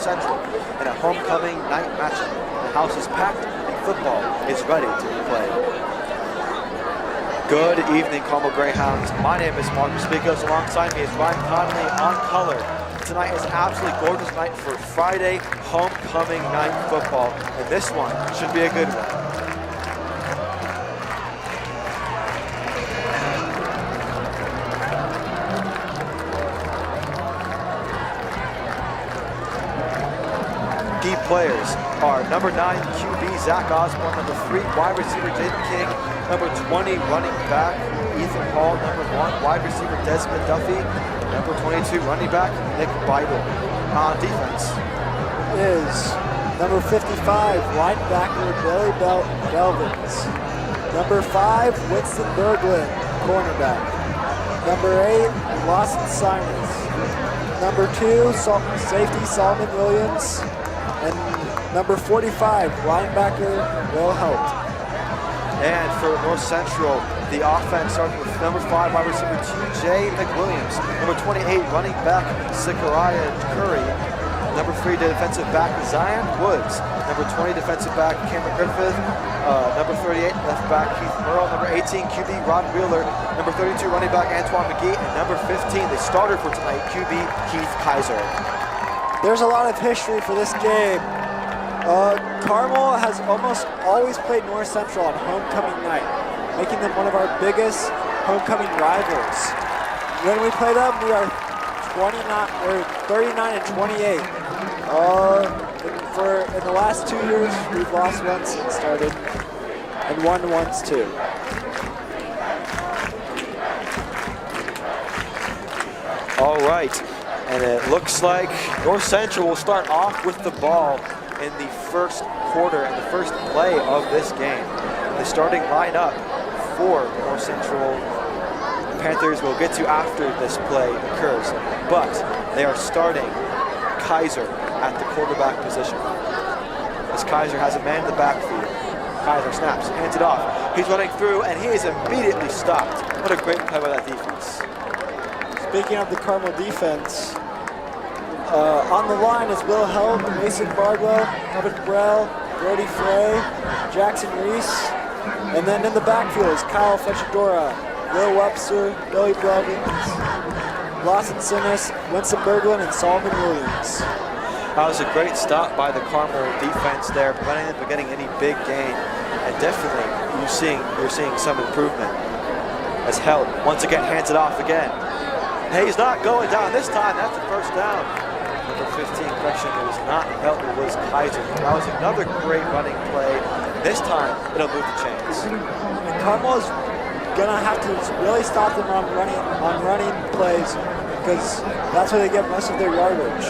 Central in a homecoming night matchup. The house is packed and football is ready to be played. Good evening, Carmel Greyhounds. My name is Mark Bisbecos. Alongside me is Ryan Conley on color. Tonight is an absolutely gorgeous night for Friday homecoming night football, and this one should be a good one. Key players are number 9 QB Zach Osborne, number 3 wide receiver Jaden King, number 20 running back Ethan Hall, number 1 wide receiver Desmond Duffy, number 22 running back Nick Beidel. On defense is number 55 linebacker Billy Belvins, number 5 Winston Berglund, cornerback, number 8 Lawson Simons, number 2 safety Solomon Williams, and number 45, linebacker Will Holt. And for North Central, the offense starting with number 5 wide receiver TJ McWilliams, number 28 running back Zachariah Curry, number 3 defensive back Zion Woods, number 20 defensive back Cameron Griffith, number 38 left back Keith Merle, number 18 QB Rod Wheeler, number 32 running back Antoine McGee, and number 15, the starter for tonight, QB Keith Kaiser. There's a lot of history for this game. Carmel has almost always played North Central on homecoming night, making them one of our biggest homecoming rivals. When we play them, we are 39 and 28. In the last 2 years, we've lost once since started, and won once too. All right. And it looks like North Central will start off with the ball in the first quarter and the first play of this game. The starting lineup for the North Central Panthers we'll get to after this play occurs, but they are starting Kaiser at the quarterback position. As Kaiser has a man in the backfield. Kaiser snaps, hands it off. He's running through and he is immediately stopped. What a great play by that defense. Speaking of the Carmel defense, on the line is Will Held, Mason Bardwell, Evan Burrell, Brody Frey, Jackson Reese, and then in the backfield is Kyle Fletchadora, Will Webster, Billy Blevins, Lawson Sinis, Winston Berglund, and Solomon Williams. That was a great stop by the Carmel defense there, preventing them from getting any big gain, and definitely you're seeing some improvement. As Held once again hands it off again. Hey, he's not going down this time. That's the first down. Number 15, correction, it was not Held, it was Kaiser. That was another great running play. This time, it'll move the chains. And Carmel is gonna have to really stop them on running plays, because that's where they get most of their yardage.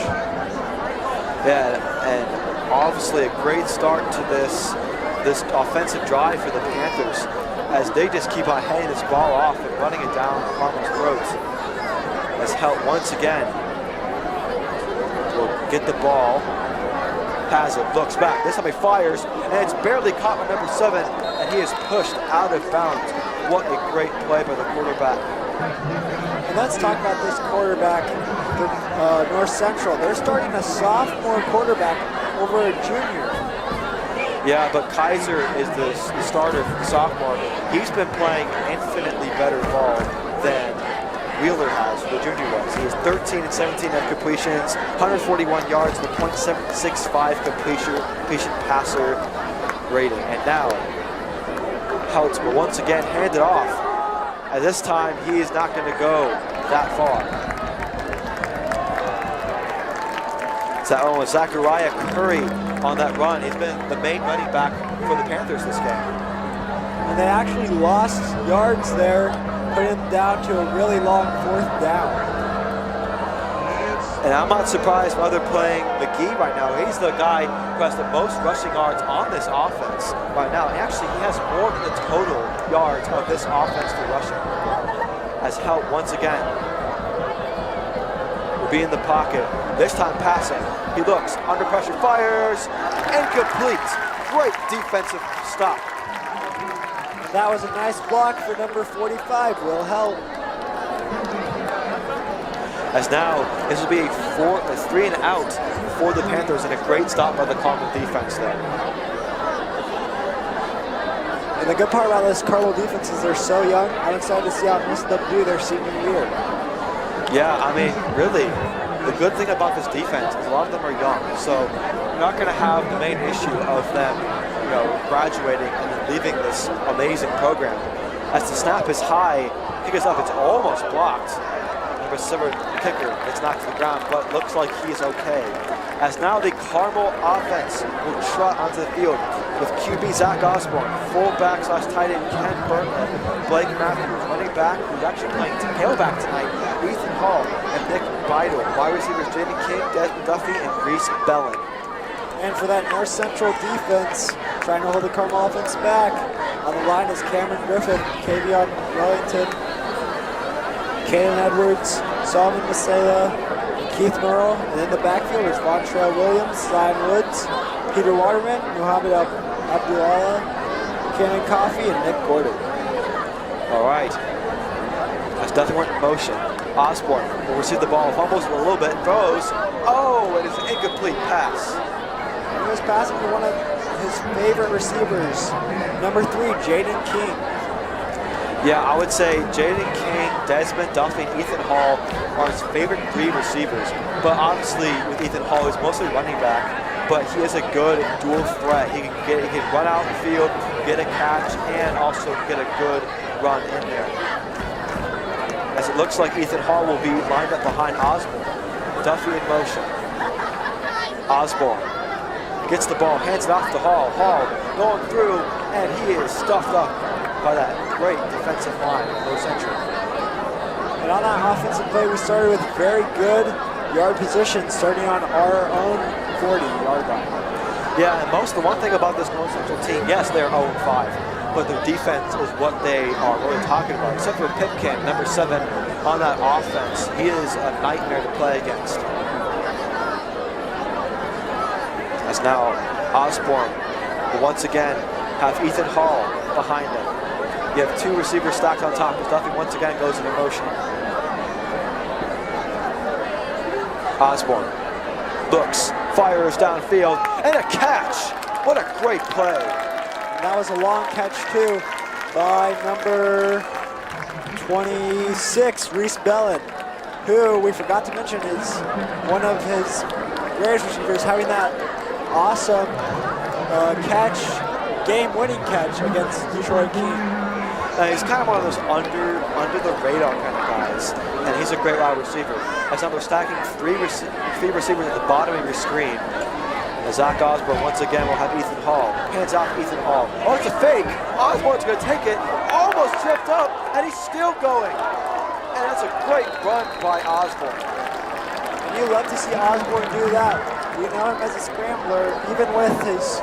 Yeah, and obviously a great start to this offensive drive for the Panthers, as they just keep on handing this ball off and running it down Carmel's throats. As Held once again will get the ball, has it, looks back. This time he fires, and it's barely caught by number 7, and he is pushed out of bounds. What a great play by the quarterback. And let's talk about this quarterback for North Central. They're starting a sophomore quarterback over a junior. Yeah, but Kaiser is the starter for the sophomore. He's been playing infinitely better ball than Wheeler has, the junior was. He has 13 and 17 at completions, 141 yards with a .765 completion passer rating. And now, Houts will once again hand it off. At this time, he is not going to go that far. So that one was Zachariah Curry on that run. He's been the main running back for the Panthers this game. And they actually lost yards there, putting him down to a really long 4th down. And I'm not surprised by they're playing McGee right now. He's the guy who has the most rushing yards on this offense right now. And actually, he has more than the total yards of this offense for rushing. As Held once again will be in the pocket. This time passing. He looks, under pressure, fires, incomplete. Great defensive stop. And that was a nice block for number 45, Will Held. As now, this will be a 3 and out for the Panthers, and a great stop by the Carmel defense there. And the good part about this Carmel defense is they're so young. I'm excited to see how most of them do their senior year. Yeah, I mean, really, the good thing about this defense is a lot of them are young, so you're not going to have the main issue of them, graduating and then leaving this amazing program. As the snap is high, kick is up, it's almost blocked. Number 7 kicker, it's knocked to the ground, but looks like he's okay. As now the Carmel offense will trot onto the field with QB Zach Osborne, fullback / tight end Ken Burton, Blake Matthews, running back who's actually playing tailback tonight, Ethan Hall, and Nick Beidel. Wide receivers Jamie King, Desmond Duffy, and Reese Bellin. And for that North Central defense, trying to hold the Carmel offense back, on the line is Cameron Griffin, Kavion Wellington, Kaden Edwards, Solomon Masela, Keith Merle, and in the backfield is Vontrell Williams, Zion Woods, Peter Waterman, Muhammad Abdullah, Cannon Coffey, and Nick Gordon. All right. That's nothing went in motion. Osborne will receive the ball, fumbles a little bit, throws. Oh, it is an incomplete pass. He was passing to one of his favorite receivers, number 3, Jaden King. Yeah, I would say Jaden King, Desmond Duffy, and Ethan Hall are his favorite 3 receivers. But obviously, with Ethan Hall, he's mostly running back, but he is a good dual threat. He can run out the field, get a catch, and also get a good run in there. As it looks like Ethan Hall will be lined up behind Osborne. Duffy in motion. Osborne gets the ball, hands it off to Hall. Hall going through, and he is stuffed up by that great defensive line of North Central. And on that offensive play, we started with very good yard position, starting on our own 40-yard line. Yeah, and the one thing about this North Central team, yes, they're 0-5, but their defense is what they are really talking about. Except for Pipkin, number 7 on that offense. He is a nightmare to play against. As now Osborne will once again have Ethan Hall behind him. You have 2 receivers stacked on top as Duffy once again goes into motion. Osborne looks, fires downfield, and a catch. What a great play. And that was a long catch too by number 26, Reese Bellin, who we forgot to mention is one of his greatest receivers, having that awesome catch, game-winning catch against Detroit King. He's kind of one of those under the radar kind of guys, and he's a great wide receiver. As now they're stacking 3 receivers at the bottom of your screen. As Zach Osborne once again will have Ethan Hall. Hands off Ethan Hall. Oh, it's a fake. Osborne's going to take it. Almost tripped up, and he's still going. And that's a great run by Osborne. And you love to see Osborne do that. We know him as a scrambler, even with his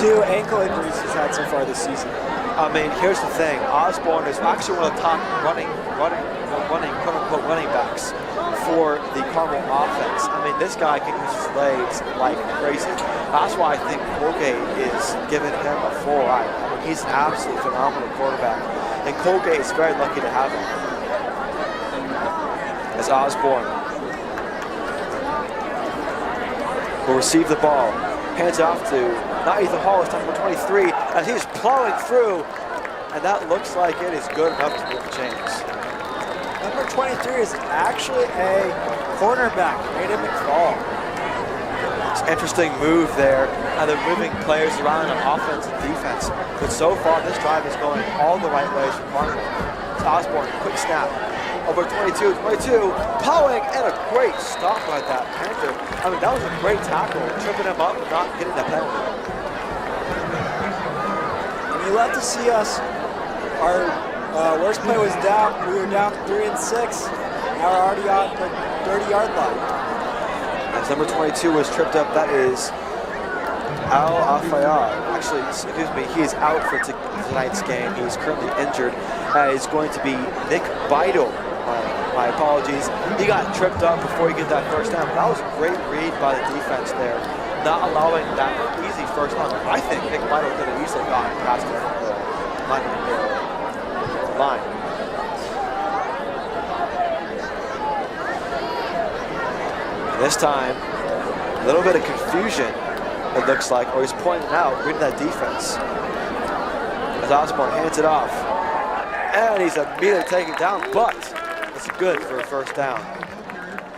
2 ankle injuries he's had so far this season. I mean, here's the thing. Osborne is actually one of the top running quote-unquote running backs for the Carmel offense. I mean, this guy can use his legs like crazy. That's why I think Colgate is giving him a full ride. I mean, he's an absolutely phenomenal quarterback, and Colgate is very lucky to have him. As Osborne will receive the ball, hands off to not Ethan Hall, it's number 23, as he's plowing through, and that looks like it is good enough to move the chains. Number 23 is actually a cornerback, Hayden McFall. It's an interesting move there, and they're moving players around on offense and defense, but so far this drive is going all the right ways for Carmel. It's Osborne, quick snap. Over 22, plowing, and a great stop by that Panther. I mean, that was a great tackle, tripping him up and not getting the penalty. And you love to see us, our worst play was down, we were down 3 and 6, now we're already on the 30-yard line. As number 22 was tripped up, that is Al Afayad. Actually, excuse me, he is out for tonight's game. He's currently injured. It's going to be Nick Beidel. My apologies. He got tripped up before he get that first down. That was a great read by the defense there, not allowing that easy first down. I think Nick Beidel could have easily gotten past the line. This time, a little bit of confusion, it looks like, or he's pointing out, reading that defense. As Osborne hands it off. And he's immediately taken down, but it's good for a first down.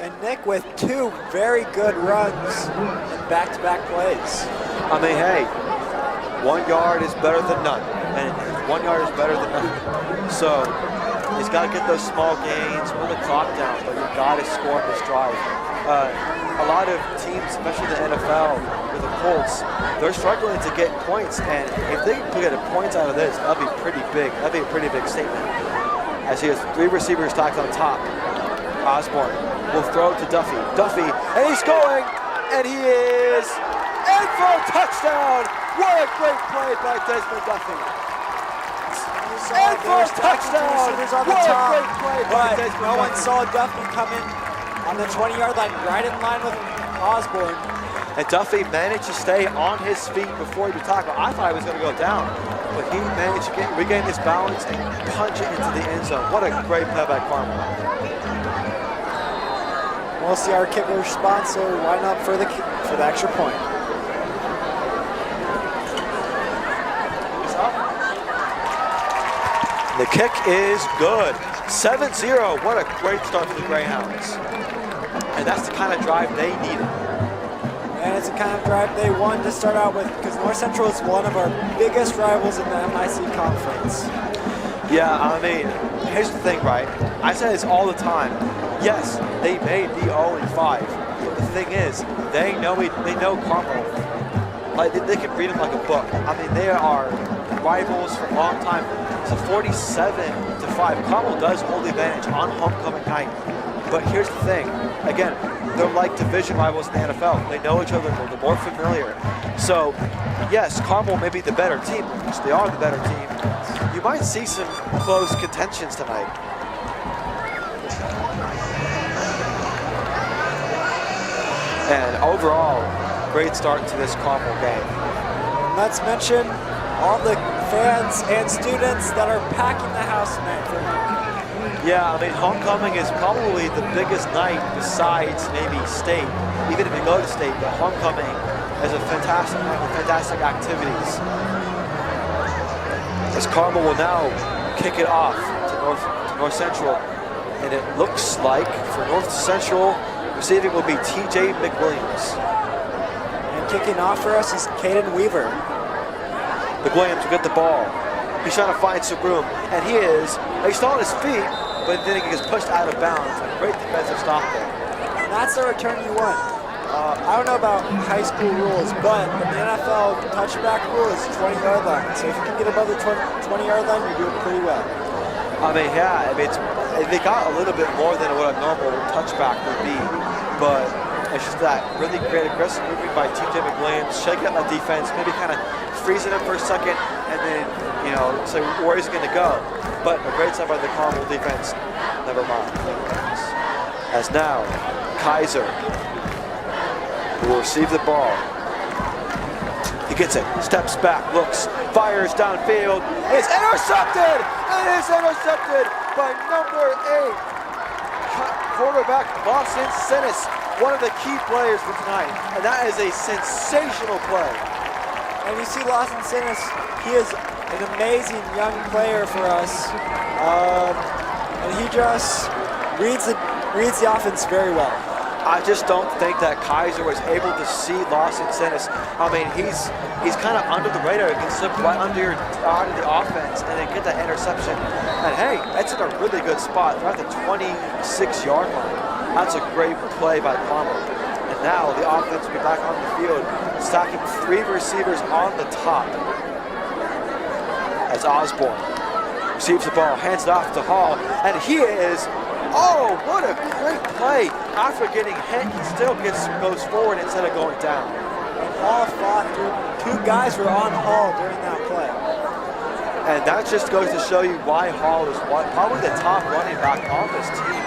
And Nick with 2 very good runs in back-to-back plays. I mean, hey, 1 yard is better than none. And 1 yard is better than none. So he's got to get those small gains, run the clock down, but you've got to score on this drive. A lot of teams, especially the NFL with the Colts, they're struggling to get points, and if they can get a point out of this, that'll be pretty big. That'll be a pretty big statement. As he has 3 receivers stacked on top. Osborne will throw to Duffy. Duffy, and he's going, and he is in for a touchdown. What a great play by Desmond Duffy. And for a touchdown. What a great play by Desmond no one Duffy. saw Duffy come in on the 20-yard line, right in line with Osborne. And Duffy managed to stay on his feet before he was tackled. I thought he was going to go down, but he managed to regain his balance and punch it into the end zone. What a great play by Carmel. We'll see our kicker sponsor line up for the extra point. The kick is good. 7-0. What a great start for the Greyhounds. And that's the kind of drive they needed. And it's the kind of drive they wanted to start out with, because North Central is one of our biggest rivals in the MIC conference. Yeah, I mean, here's the thing, right? I say this all the time. Yes, they may be 0-5, but the thing is, they know Carmel. Like they can read them like a book. I mean, they are rivals for a long time. So 47-5. Carmel does hold the advantage on homecoming night. But here's the thing. Again, they're like division rivals in the NFL. They know each other. They're more familiar. So, yes, Carmel may be the better team, which they are the better team. You might see some close contentions tonight. And overall, great start to this Carmel game. Let's mention all the fans and students that are packing the house tonight for homecoming. Yeah, I mean, homecoming is probably the biggest night besides maybe state. Even if you go to state, but homecoming is a fantastic night with fantastic activities. As Carmel will now kick it off to North Central, and it looks like for North Central, receiving will be TJ McWilliams. And kicking off for us is Caden Weaver. McWilliams will get the ball. He's trying to find some room, and he's still on his feet, but then he gets pushed out of bounds. A great defensive stop there. And that's the return you want. I don't know about high school rules, but in the NFL, touchback rule is 20-yard line. So if you can get above the 20-yard line, you're doing pretty well. I mean, yeah, they got a little bit more than what a normal touchback would be, but it's just that really great aggressive movement by TJ McWilliams, shaking up that defense, maybe kind of freezing him for a second, and then, so where is he going to go? But a great stop by the Carmel defense, never mind. As now, Kaiser will receive the ball. He gets it, steps back, looks, fires downfield, it's intercepted! It is intercepted by number 8, quarterback Lawson Sinis, one of the key players for tonight, and that is a sensational play. And you see Lawson Sinis, he is an amazing young player for us, and he just reads the offense very well. I just don't think that Kaiser was able to see Lawson Sinis. I mean, he's kind of under the radar. He can slip right under the offense and then get that interception. And hey, that's in a really good spot. They're at the 26-yard line. That's a great play by Conley. And now the offense will be back on the field, stacking 3 receivers on the top. As Osborne receives the ball, hands it off to Hall, and he is. Oh, what a great play. After getting hit, he still goes forward instead of going down. And Hall fought through. 2 guys were on Hall during that play. And that just goes to show you why Hall is probably the top running back on this team.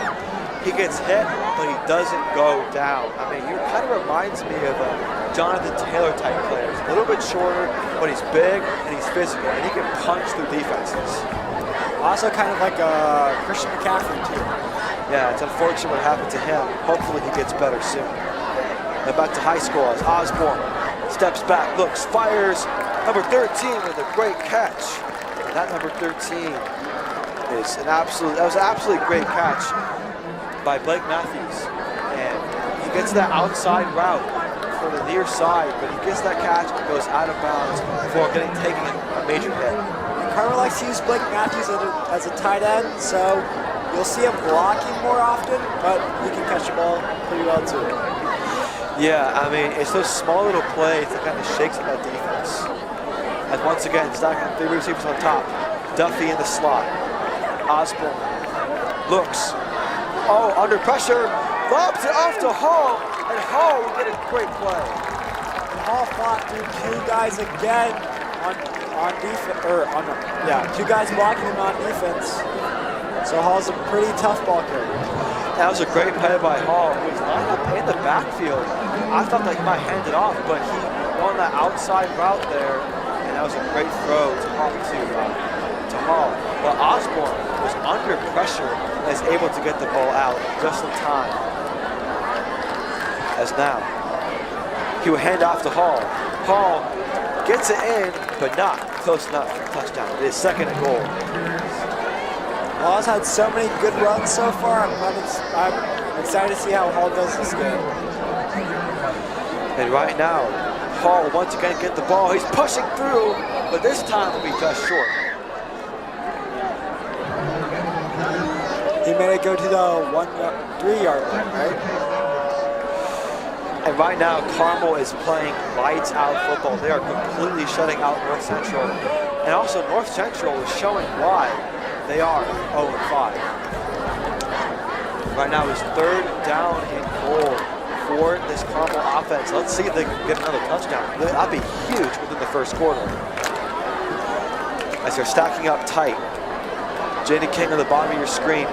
He gets hit, but he doesn't go down. I mean, he kind of reminds me of a Jonathan Taylor type player. He's a little bit shorter, but he's big and he's physical, and he can punch through defenses. Also kind of like Christian McCaffrey too. Yeah, it's unfortunate what happened to him. Hopefully he gets better soon. and back to high school as Osborne steps back, looks, fires. Number 13 with a great catch. And that number 13 is that was an absolutely great catch by Blake Matthews. And he gets that outside route for the near side, but he gets that catch and goes out of bounds before taking a major hit. Carmel likes to use Blake Matthews as a tight end, so you'll see him blocking more often, but he can catch the ball pretty well too. Yeah, I mean, it's those small little plays that kind of shakes up that defense. And once again, stacking 3 receivers on top. Duffy in the slot. Osborne looks. Oh, under pressure. Lobs it off to Hall. And Hall will get a great play. And Hall fought through 2 guys again on defense. Two guys blocking him on defense. So Hall's a pretty tough ball carrier. That was a great play by Hall, who was lined up in the backfield. I thought that he might hand it off, but he won that outside route there. That was a great throw to Hall. But Osborne was under pressure and is able to get the ball out just in time. As now, he will hand off to Hall. Hall gets it in, but not close enough for a touchdown. It is 2nd and goal. Hall's had so many good runs so far. I'm excited to see how Hall does this game. And right now, Hall once again get the ball. He's pushing through, but this time will be just short. He made it go to the 3-yard line, right? And right now, Carmel is playing lights out football. They are completely shutting out North Central. And also North Central is showing why they are 0-5. Right now is 3rd down and goal for this Carmel offense. Let's see if they can get another touchdown. That'd be huge within the 1st quarter. As they're stacking up tight. J.D. King on the bottom of your screen.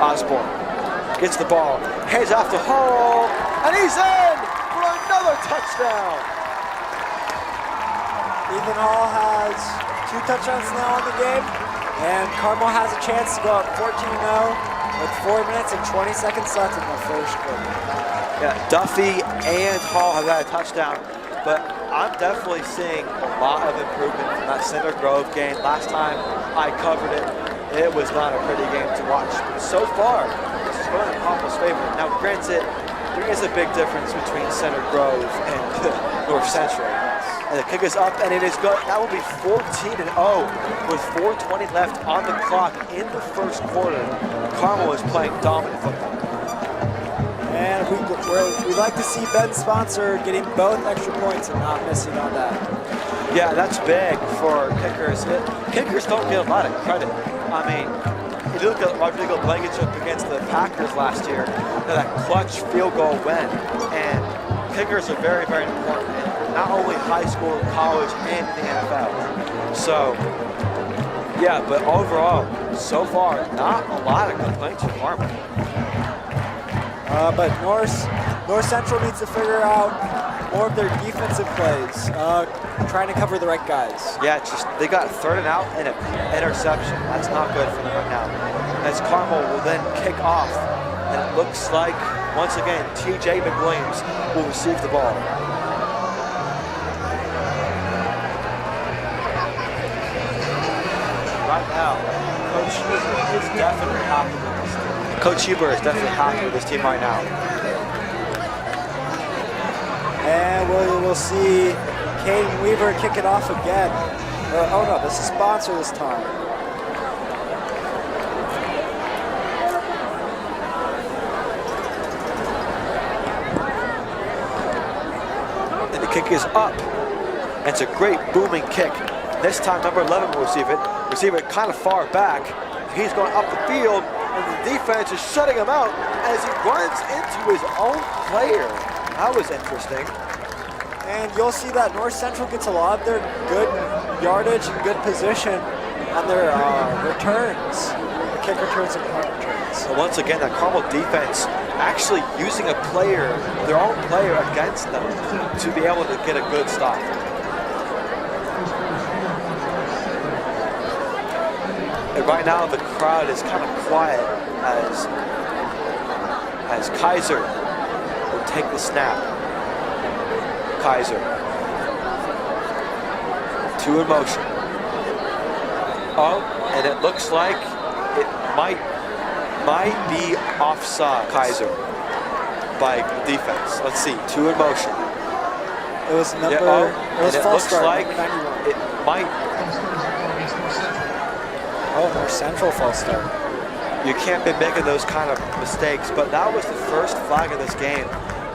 Osborne gets the ball, hands off to Hall, and he's in for another touchdown. Ethan Hall has 2 touchdowns now in the game, and Carmel has a chance to go up 14-0 with 4 minutes and 20 seconds left in the 1st quarter. Yeah, Duffy and Hall have got a touchdown, but I'm definitely seeing a lot of improvement from that Center Grove game. Last time I covered it, it was not a pretty game to watch. But so far, this is going in Carmel's favor. Now, granted, there is a big difference between Center Grove and North Central. And the kick is up, and it is good. That will be 14-0 with 4:20 left on the clock in the 1st quarter. Carmel is playing dominant football. And we like to see Ben Sponsor getting both extra points and not missing on that. Yeah, that's big for kickers. Kickers don't get a lot of credit. I mean, if you look at Rodrigo Blankenship against the Packers last year, that clutch field goal win. And kickers are very, very important in not only high school, college, and the NFL. So, yeah, but overall, so far, not a lot of complaints from Carmel. But North Central needs to figure out more of their defensive plays, trying to cover the right guys. Yeah, it's just they got 3rd and out and an interception. That's not good for them right now. As Carmel will then kick off, and it looks like, once again, TJ McWilliams will receive the ball. Right now, Coach Huber is definitely happy with this team. Coach Huber is definitely happy with this team right now. And we'll see Caden Weaver kick it off again. Oh no, this is Sponsor this time. And the kick is up. It's a great booming kick. This time number 11 will receive it. Receive it kind of far back. He's going up the field, and the defense is shutting him out as he runs into his own player. That was interesting. And you'll see that North Central gets a lot of their good yardage and good position on their returns, kick returns and punt returns. So once again, that Carmel defense actually using a player, their own player against them to be able to get a good stop. And right now the crowd is kind of quiet as Kaiser will take the snap. Kaiser. 2 in motion. Oh, and it looks like it might be offside. Kaiser by defense. Let's see, 2 in motion. It was number, it was false start, like it might. Oh, North Central false start. You can't be making those kind of mistakes, but that was the first flag of this game,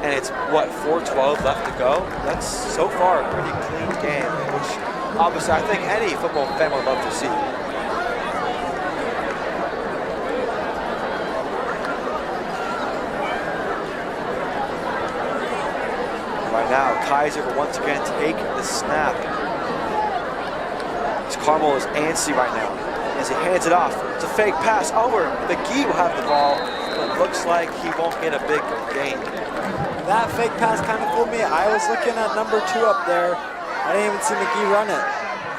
and it's, what, 4:12 left to go? That's so far a pretty clean game, which obviously I think any football fan would love to see. Right now, Kaiser will once again take the snap. Carmel is antsy right now as he hands it off. It's a fake pass over. McGee will have the ball, but it looks like he won't get a big gain. That fake pass kind of fooled me. I was looking at number 2 up there. I didn't even see McGee run it.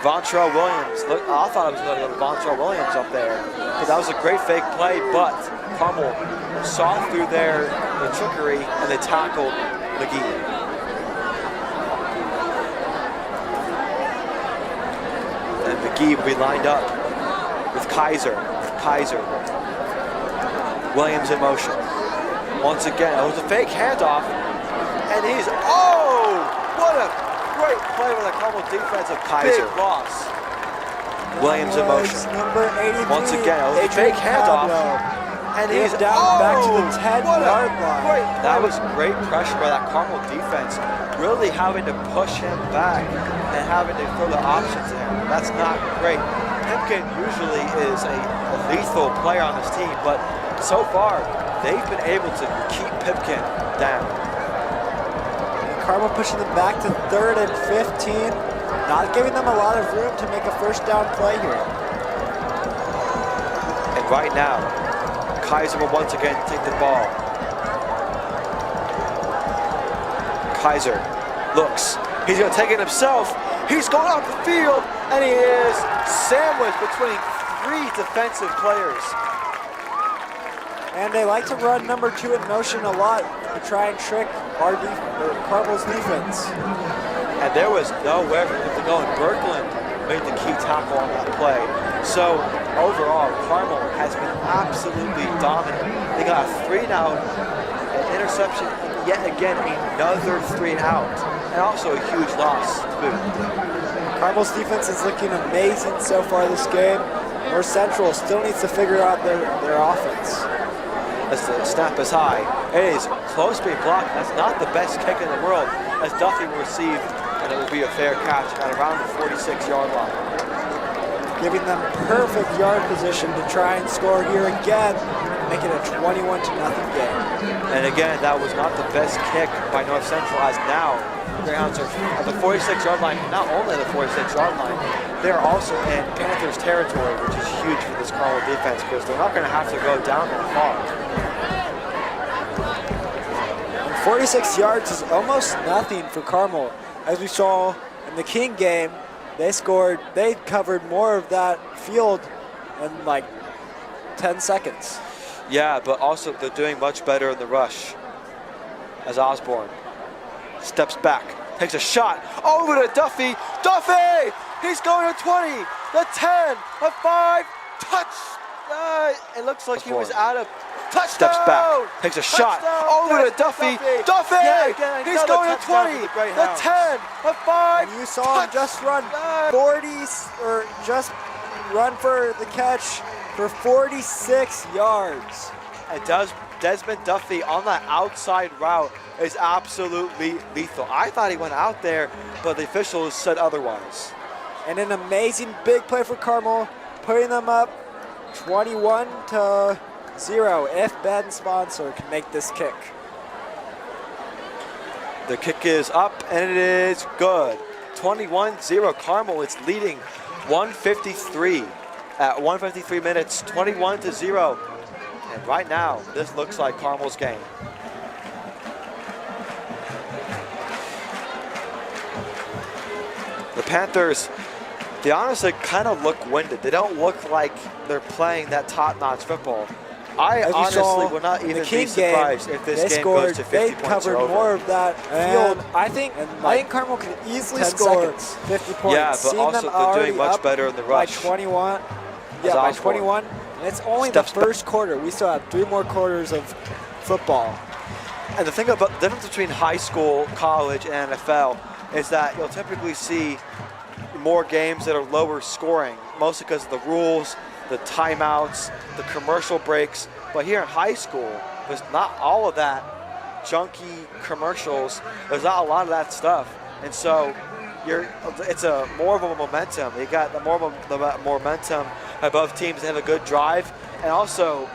Vontrell Williams. Look, I thought I was going to go to Vontrell Williams up there, because that was a great fake play, but Carmel saw through the trickery and they tackled McGee. And McGee will be lined up with Kaiser. Williams in motion. Once again, it was a fake handoff, and he's, oh, what a great play with the Carmel defense of Kaiser. Big loss. Williams in motion. Number 83. Once again, it was a fake handoff, and he's down back to the 10-yard line. That was great pressure by that Carmel defense, really having to push him back and having to throw the options to him. That's not great. Pipkin usually is a lethal player on this team, but so far, they've been able to keep Pipkin down. Carmel pushing them back to 3rd and 15, not giving them a lot of room to make a first down play here. And right now, Kaiser will once again take the ball. Kaiser looks. He's going to take it himself. He's going off the field, and he is sandwiched between 3 defensive players. And they like to run number 2 in motion a lot to try and trick Carmel's defense. And there was nowhere for him to go, and Berkland made the key tackle on that play. So overall, Carmel has been absolutely dominant. They got a 3-and-out, an interception, yet again another 3-and-out, and also a huge loss to boot. Carmel's defense is looking amazing so far this game. North Central still needs to figure out their offense. As the snap is high, it is close to being blocked. That's not the best kick in the world, as Duffy will receive, and it will be a fair catch at around the 46-yard line. Giving them perfect yard position to try and score here again, make it a 21-0 game. And again, that was not the best kick by North Central, as now Greyhounds are at the 46-yard line. Not only the 46-yard line, they're also in Panthers territory, which is huge for this Carmel defense, because they're not going to have to go down that far. 46 yards is almost nothing for Carmel. As we saw in the King game, they covered more of that field in like 10 seconds. Yeah, but also they're doing much better in the rush. As Osborne steps back, takes a shot over to Duffy. Duffy! He's going to 20, the 10, the 5, touch! It looks like he was out of touchdown! Steps back, takes a shot over to Duffy. Duffy! Yeah, he's going to 20, the 10, the 5. And you saw him just run 40, or just run for the catch for 46 yards. And Desmond Duffy on that outside route is absolutely lethal. I thought he went out there, but the officials said otherwise. And an amazing big play for Carmel, putting them up 21-0 if Ben Sponsor can make this kick. The kick is up, and it is good. 21-0. Carmel is leading 153 at 153 minutes, 21-0. And right now, this looks like Carmel's game. The Panthers, they honestly kind of look winded. They don't look like they're playing that top-notch football. I As you honestly saw would not in even the be King surprised game, if this they game scored, goes to 50 they points covered or over. more of that field. And I think Carmel could easily 10 score seconds. 50 points. Yeah, but Seen also them they're doing already much up better in the by rush. 21. As Yeah, by Osborne. 21. And it's only the first quarter. We still have 3 more quarters of football. And the thing about the difference between high school, college, and NFL is that you'll typically see more games that are lower scoring, mostly because of the rules, the timeouts, the commercial breaks. But here in high school, there's not all of that junky commercials. There's not a lot of that stuff, and so it's a more of a momentum. You got the momentum above teams that have a good drive, and also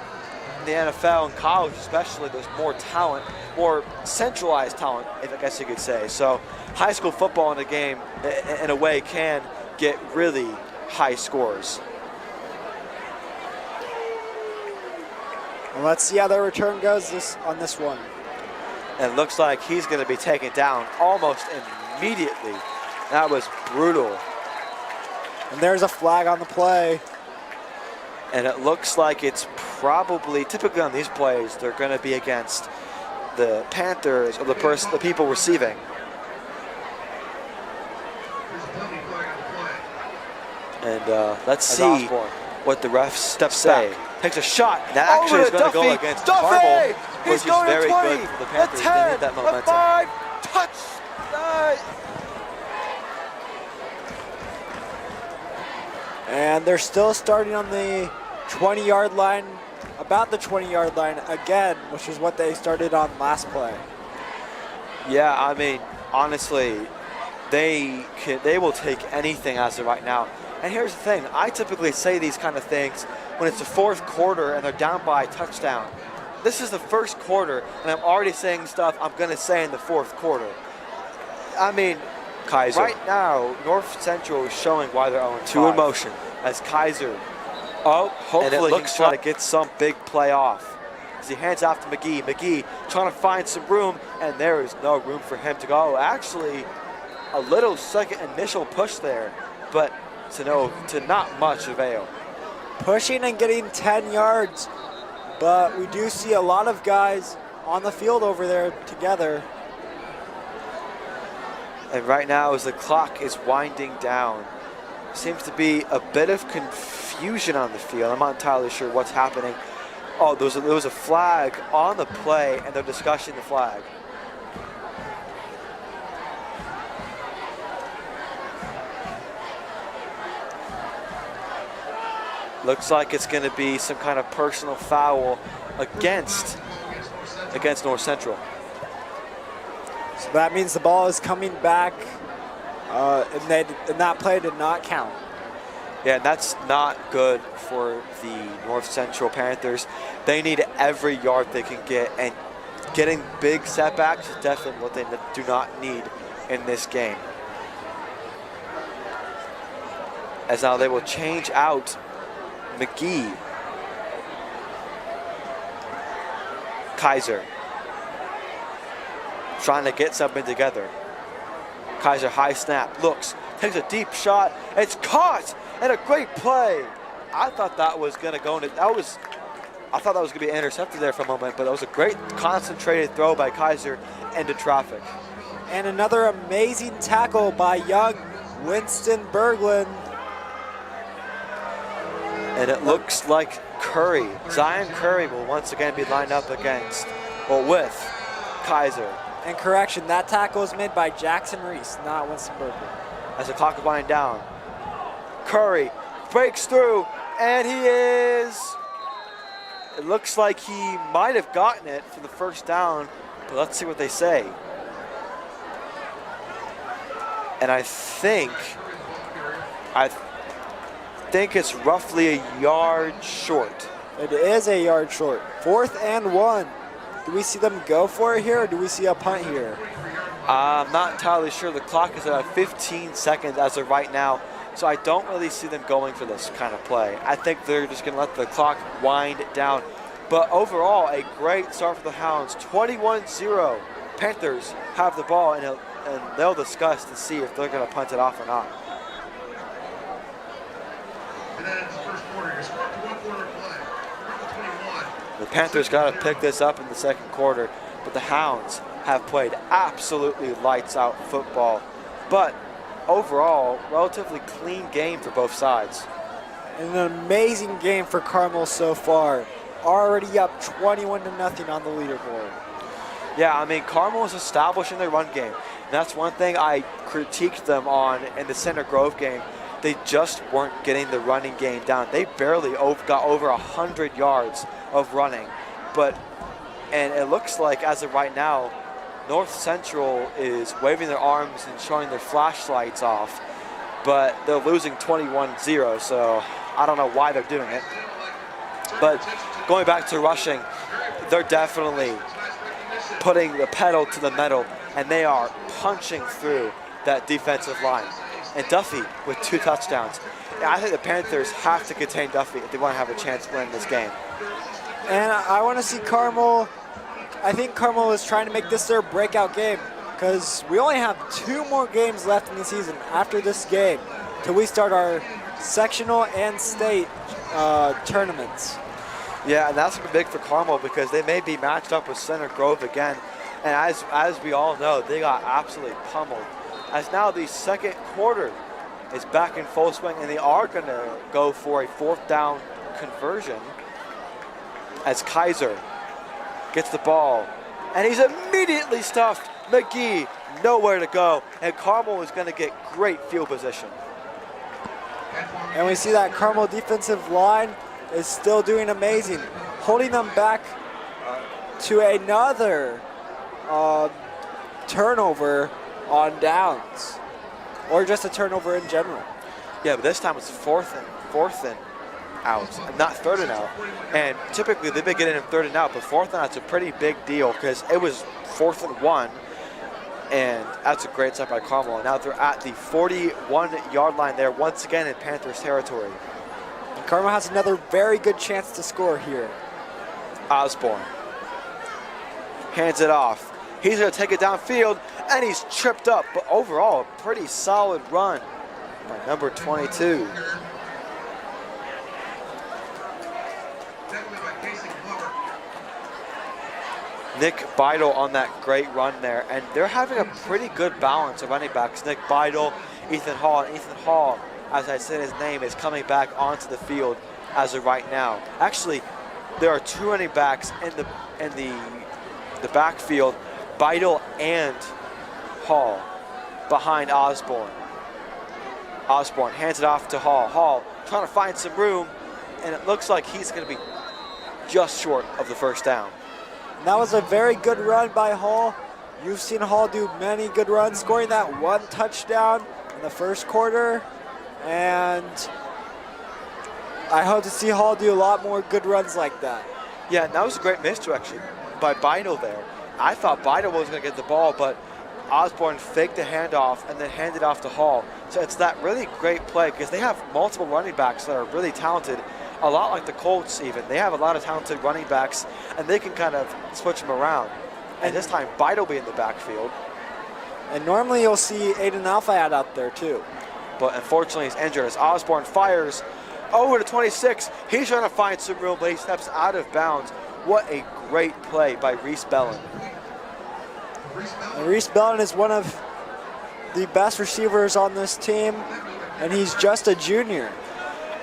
in the NFL and college especially, there's more talent, more centralized talent, I guess you could say. So high school football in a game, in a way, can get really high scores. And let's see how their return goes on this one. And it looks like he's going to be taken down almost immediately. That was brutal. And there's a flag on the play. And it looks like it's probably, typically on these plays, they're going to be against the Panthers or the people receiving. And let's see what the refs say. Takes a shot. That actually is going to go against Carmel, which is very good for the Panthers. They need that momentum. 5, touch. And they're still starting on the 20-yard line, about the 20-yard line again, which is what they started on last play. Yeah, I mean, honestly, they will take anything as of right now. And here's the thing, I typically say these kind of things when it's the fourth quarter and they're down by a touchdown. This is the first quarter, and I'm already saying stuff I'm going to say in the fourth quarter. I mean, Kaiser. Right now, North Central is showing why they're 0-2. Two in motion. As Kaiser, hopefully and it looks trying to get some big play off. As he hands off to McGee. McGee trying to find some room, and there is no room for him to go. Actually, a little second initial push there, but to not much avail. Pushing and getting 10 yards, but we do see a lot of guys on the field over there together. And right now, as the clock is winding down, seems to be a bit of confusion on the field. I'm not entirely sure what's happening. Oh, there was a flag on the play, and they're discussing the flag. Looks like it's going to be some kind of personal foul against North Central. So that means the ball is coming back, and that play did not count. Yeah, and that's not good for the North Central Panthers. They need every yard they can get, and getting big setbacks is definitely what they do not need in this game. As now they will change out McGee. Kaiser trying to get something together. Kaiser high snap, looks, takes a deep shot, it's caught, and a great play. I thought that was going to go into, I thought that was going to be intercepted there for a moment, but it was a great concentrated throw by Kaiser into traffic. And another amazing tackle by young Winston Berglund. And it looks like Zion Curry will once again be lined up with Kaiser. And correction, that tackle was made by Jackson Reese, not Winston Berglund. As the clock is winding down, Curry breaks through, and he is. It looks like he might have gotten it for the first down, but let's see what they say. And I think it's roughly a yard short. It is a yard short. 4th and 1. Do we see them go for it here, or do we see a punt here? I'm not entirely sure. The clock is at 15 seconds as of right now, so I don't really see them going for this kind of play. I think they're just going to let the clock wind down. But overall, a great start for the Hounds. 21-0. Panthers have the ball, and they'll discuss to see if they're going to punt it off or not. The Panthers got to pick this up in the second quarter, but the Hounds have played absolutely lights out football. But overall, relatively clean game for both sides. And an amazing game for Carmel so far. Already up 21-0 on the leaderboard. Yeah, I mean, Carmel is establishing their run game. And that's one thing I critiqued them on in the Center Grove game. They just weren't getting the running game down. They barely got over 100 yards of running. And it looks like, as of right now, North Central is waving their arms and showing their flashlights off, but they're losing 21-0, so I don't know why they're doing it. But going back to rushing, they're definitely putting the pedal to the metal, and they are punching through that defensive line. And Duffy with 2 touchdowns. I think the Panthers have to contain Duffy if they want to have a chance to win this game. And I want to see Carmel. I think Carmel is trying to make this their breakout game, because we only have 2 more games left in the season after this game till we start our sectional and state tournaments. Yeah, and that's big for Carmel because they may be matched up with Center Grove again. And as we all know, they got absolutely pummeled. As now the second quarter is back in full swing, and they are going to go for a 4th down conversion as Kaiser gets the ball, and he's immediately stuffed. McGee nowhere to go, and Carmel is going to get great field position. And we see that Carmel defensive line is still doing amazing, holding them back to another turnover on downs, or just a turnover in general. Yeah, but this time it's fourth and out, not 3rd and out. And typically they've been getting in 3rd and out, but 4th and out's a pretty big deal because it was 4th and 1, and that's a great step by Carmel. And now they're at the 41-yard line there, once again in Panthers territory. And Carmel has another very good chance to score here. Osborne hands it off. He's going to take it downfield, and he's tripped up. But overall, a pretty solid run by number 22. Nick Beidel on that great run there, and they're having a pretty good balance of running backs. Nick Beidel, Ethan Hall, and Ethan Hall, as I said his name, is coming back onto the field as of right now. Actually, there are 2 running backs in the backfield, Beidel and Hall, behind Osborne. Osborne hands it off to Hall. Hall trying to find some room, and it looks like he's going to be just short of the 1st down. And that was a very good run by Hall. You've seen Hall do many good runs, scoring that 1 touchdown in the 1st quarter. And I hope to see Hall do a lot more good runs like that. Yeah, and that was a great misdirection by Beidel there. I thought Beidel was going to get the ball, but Osborne faked the handoff and then handed off to Hall. So it's that really great play because they have multiple running backs that are really talented. A lot like the Colts even. They have a lot of talented running backs, and they can kind of switch them around. And this time, Beidel will be in the backfield. And normally you'll see Aiden Alfayad out there too. But unfortunately, he's injured as Osborne fires over to 26. He's trying to find some room, but he steps out of bounds. What a great play by Reese Bellin. And Reese Bellin is one of the best receivers on this team, and he's just a junior.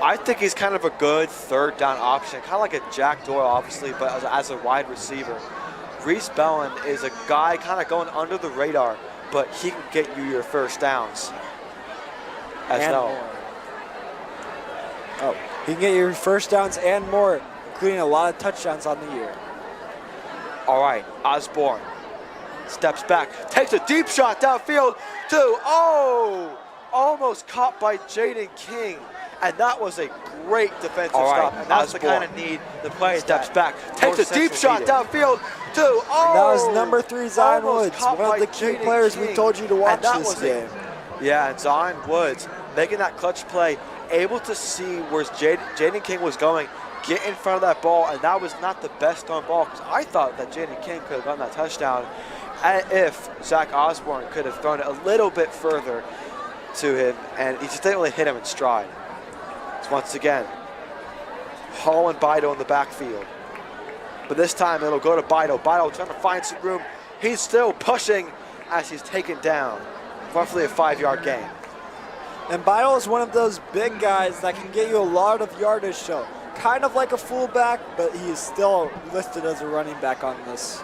I think he's kind of a good 3rd down option, kind of like a Jack Doyle, obviously, but as a wide receiver. Reese Bellin is a guy kind of going under the radar, but he can get you your 1st downs. He can get your 1st downs and more, including a lot of touchdowns on the year. All right, Osborne steps back, takes a deep shot downfield to, almost caught by Jaden King. And that was a great defensive stop. And that's the kind of need the play steps back. Takes a deep shot downfield to, that was number 3, Zion Woods, one of the key players we told you to watch this game. Yeah, and Zion Woods making that clutch play, able to see where Jaden King was going, get in front of that ball, and that was not the best thrown ball because I thought that Jaden King could have gotten that touchdown if Zach Osborne could have thrown it a little bit further to him, and he just didn't really hit him in stride. So once again, Hall and Beidel in the backfield. but this time it'll go to Beidel. Beidel trying to find some room. He's still pushing as he's taken down. Roughly a 5-yard gain. And Beidel is one of those big guys that can get you a lot of yardage, so kind of like a fullback, but he is still listed as a running back on this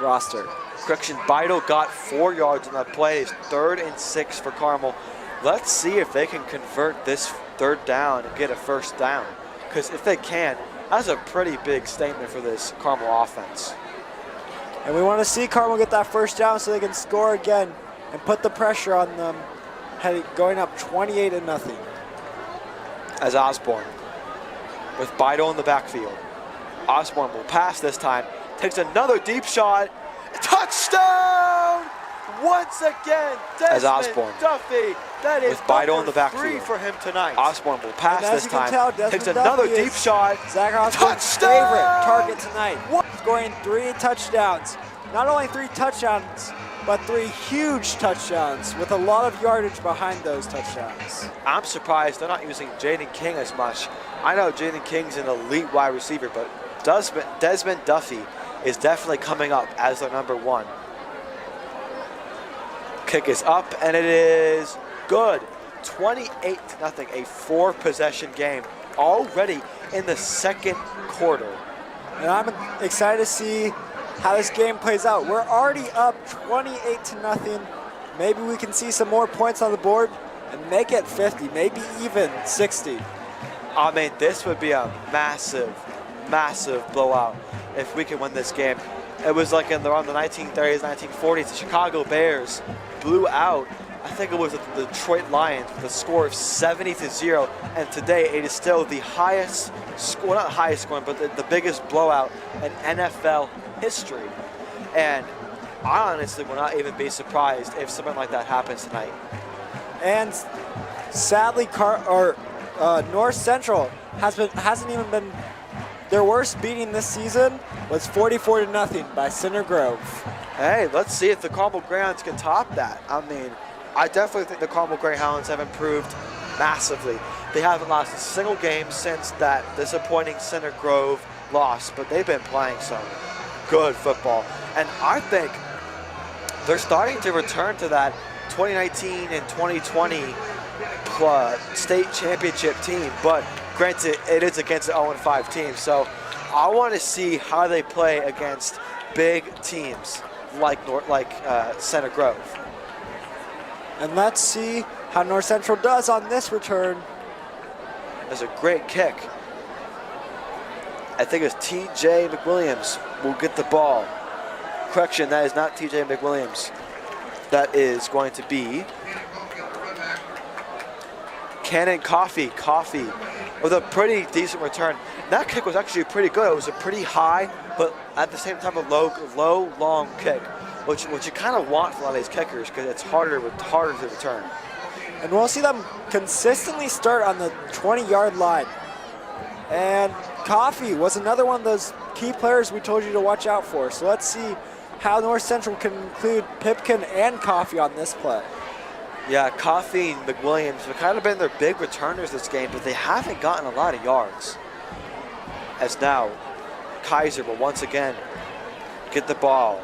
roster. Correction, Beidel got 4 yards on that play. It's 3rd and 6 for Carmel. Let's see if they can convert this 3rd down and get a 1st down. Because if they can, that's a pretty big statement for this Carmel offense. And we want to see Carmel get that 1st down so they can score again and put the pressure on them, going up 28-0. As Osborne, with Beidel in the backfield. Osborne will pass this time, takes another deep shot. Touchdown! Once again, Desmond Duffy. That is with Beidel in the backfield. 3 for him tonight. Osborne will pass this time. Tell, takes another deep shot. Zach Osborne's favorite target tonight. Scoring 3 touchdowns. Not only 3 touchdowns, but 3 huge touchdowns with a lot of yardage behind those touchdowns. I'm surprised they're not using Jaden King as much. I know Jaden King's an elite wide receiver, but Desmond Duffy is definitely coming up as their number 1. Kick is up, and it is good. 28-0, a 4-possession game already in the 2nd quarter. And I'm excited to see how this game plays out. We're already up 28-0. Maybe we can see some more points on the board and make it 50, maybe even 60. I mean, this would be a massive, massive blowout if we can win this game. It was like around the 1930s, 1940s, the Chicago Bears blew out, I think it was the Detroit Lions with a score of 70-0, and today it is still the highest score, not highest scoring, but the biggest blowout in NFL history. And I honestly will not even be surprised if something like that happens tonight. And sadly, North Central hasn't even been. Their worst beating this season was 44-0 by Center Grove. Hey, let's see if the Carmel Greyhounds can top that. I mean, I definitely think the Carmel Greyhounds have improved massively. They haven't lost a single game since that disappointing Center Grove loss, but they've been playing some good football. And I think they're starting to return to that 2019 and 2020 state championship team, but granted, it is against an 0-5 team, so I want to see how they play against big teams like Center Grove. And let's see how North Central does on this return. There's a great kick. I think it's T.J. McWilliams will get the ball. Correction, that is not T.J. McWilliams. That is going to be Cannon Coffee with a pretty decent return. That kick was actually pretty good. It was a pretty high, but at the same time a low, long kick, which you kind of want for a lot of these kickers because it's harder to return. And we'll see them consistently start on the 20-yard line. And Coffee was another one of those key players we told you to watch out for. So let's see how North Central can include Pipkin and Coffee on this play. Yeah, Coffee and McWilliams have kind of been their big returners this game, but they haven't gotten a lot of yards. As now, Kaiser will once again get the ball.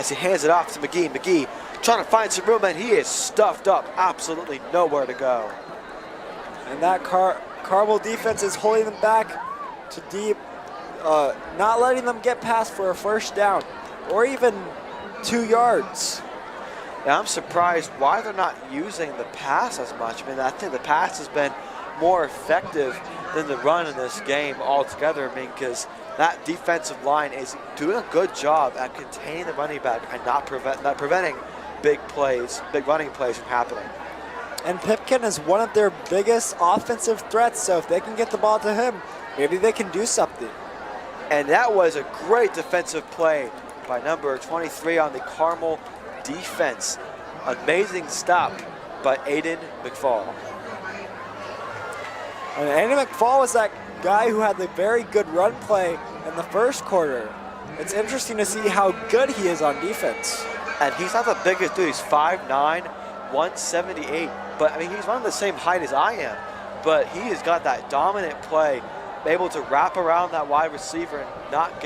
As he hands it off to McGee. McGee trying to find some room, and he is stuffed up. Absolutely nowhere to go. And that Carmel defense is holding them back to deep, not letting them get past for a 1st down or even 2 yards. Now, I'm surprised why they're not using the pass as much. I mean, I think the pass has been more effective than the run in this game altogether. I mean, because that defensive line is doing a good job at containing the running back and not preventing big running plays from happening. And Pipkin is one of their biggest offensive threats, so if they can get the ball to him, maybe they can do something. And that was a great defensive play by number 23 on the Carmel defense. Amazing stop by Aiden McFall. And Aiden McFall was that guy who had the very good run play in the 1st quarter. It's interesting to see how good he is on defense. And he's not the biggest dude. He's 5'9", 178. But I mean, he's around the same height as I am. But he has got that dominant play, able to wrap around that wide receiver and not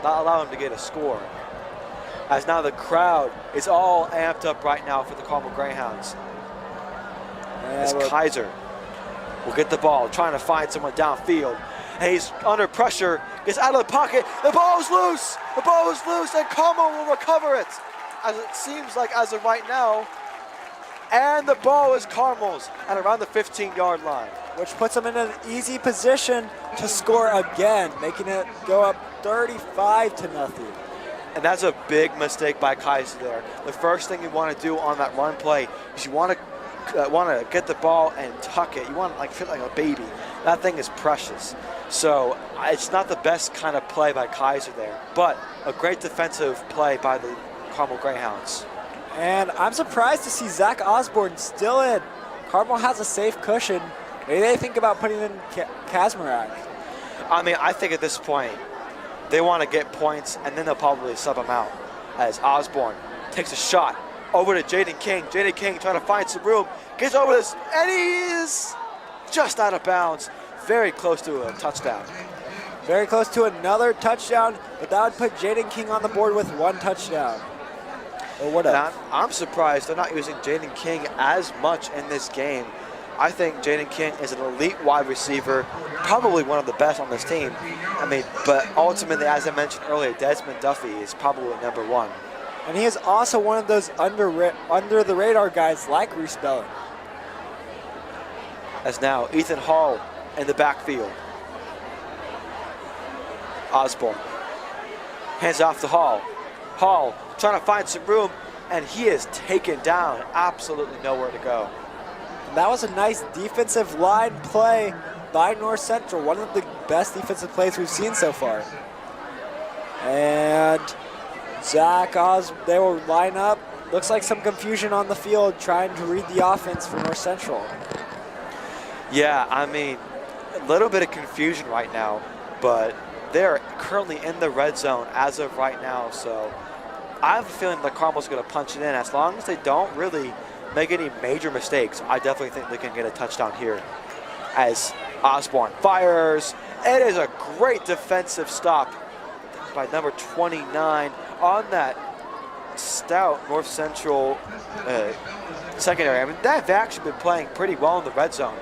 allow him to get a score. As now the crowd is all amped up right now for the Carmel Greyhounds. As Kaiser will get the ball, trying to find someone downfield. And he's under pressure, gets out of the pocket, the ball is loose! The ball is loose, and Carmel will recover it, as it seems like as of right now. And the ball is Carmel's at around the 15-yard line. Which puts them in an easy position to score again, making it go up 35-0. And that's a big mistake by Kaiser there. The first thing you want to do on that run play is you want to get the ball and tuck it. You want to like feel like a baby. That thing is precious. So it's not the best kind of play by Kaiser there, but a great defensive play by the Carmel Greyhounds. And I'm surprised to see Zach Osborne still in. Carmel has a safe cushion. Maybe they think about putting in Kazmarek. I mean, I think at this point, they want to get points, and then they'll probably sub him out. As Osborne takes a shot over to Jaden King. Jaden King trying to find some room, gets over this, and he is just out of bounds. Very close to a touchdown. Very close to another touchdown, but that would put Jaden King on the board with one touchdown. Or whatever. I'm surprised they're not using Jaden King as much in this game. I think Jaden King is an elite wide receiver, probably one of the best on this team. I mean, but ultimately, as I mentioned earlier, Desmond Duffy is probably number one. And he is also one of those under the radar guys like Reese Bellin. As now Ethan Hall in the backfield. Osborne hands off to Hall. Hall trying to find some room, and he is taken down. Absolutely nowhere to go. That was a nice defensive line play by North Central. One of the best defensive plays we've seen so far. And they will line up. Looks like some confusion on the field trying to read the offense for North Central. Yeah, I mean, a little bit of confusion right now, but they're currently in the red zone as of right now, so I have a feeling that Carmel's going to punch it in. As long as they don't really make any major mistakes, I definitely think they can get a touchdown here. As Osborne fires, it is a great defensive stop by number 29 on that stout North Central secondary. I mean, they've actually been playing pretty well in the red zone.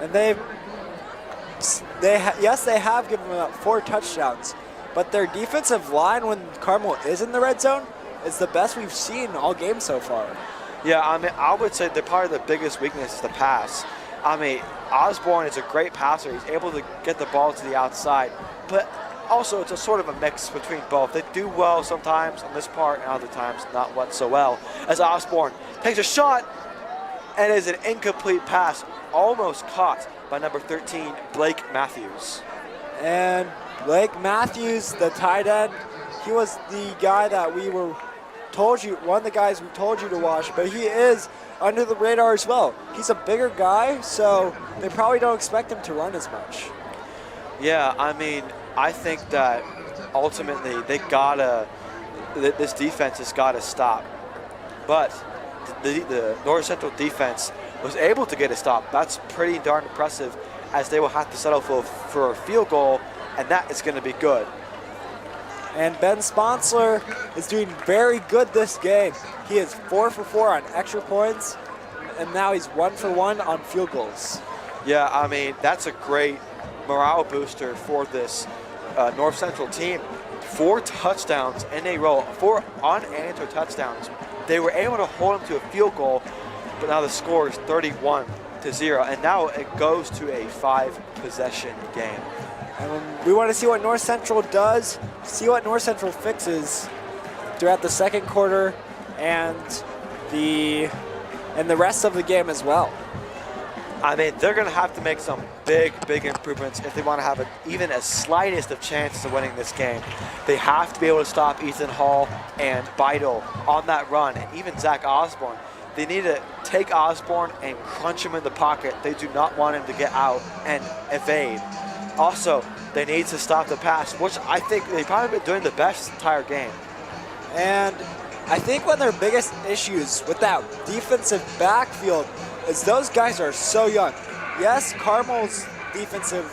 And they have given up 4 touchdowns, but their defensive line when Carmel is in the red zone is the best we've seen all game so far. Yeah, I mean, I would say they're probably the biggest weakness is the pass. I mean, Osborne is a great passer. He's able to get the ball to the outside, but also it's a sort of a mix between both. They do well sometimes on this part and other times not so well. As Osborne takes a shot, and it is an incomplete pass, almost caught by number 13, Blake Matthews. And Blake Matthews, the tight end, he was the guy that one of the guys we told you to watch, but he is under the radar as well. He's a bigger guy, so they probably don't expect him to run as much. Yeah, I mean, I think that ultimately this defense has got to stop. But the North Central defense was able to get a stop. That's pretty darn impressive, as they will have to settle for a field goal, and that is going to be good. And Ben Sponsler is doing very good this game. He is 4 for 4 on extra points, and now he's 1 for 1 on field goals. Yeah, I mean, that's a great morale booster for this North Central team. 4 touchdowns in a row, 4 unanswered touchdowns. They were able to hold him to a field goal, but now the score is 31-0, and now it goes to a 5-possession game. And we want to see what North Central does, see what North Central fixes throughout the second quarter and the rest of the game as well. I mean, they're going to have to make some big improvements if they want to have even a slightest of chance of winning this game. They have to be able to stop Ethan Hall and Beidel on that run, and even Zach Osborne. They need to take Osborne and crunch him in the pocket. They do not want him to get out and evade. Also, they need to stop the pass, which I think they've probably been doing the best this entire game. And I think one of their biggest issues with that defensive backfield is those guys are so young. Yes, Carmel's defensive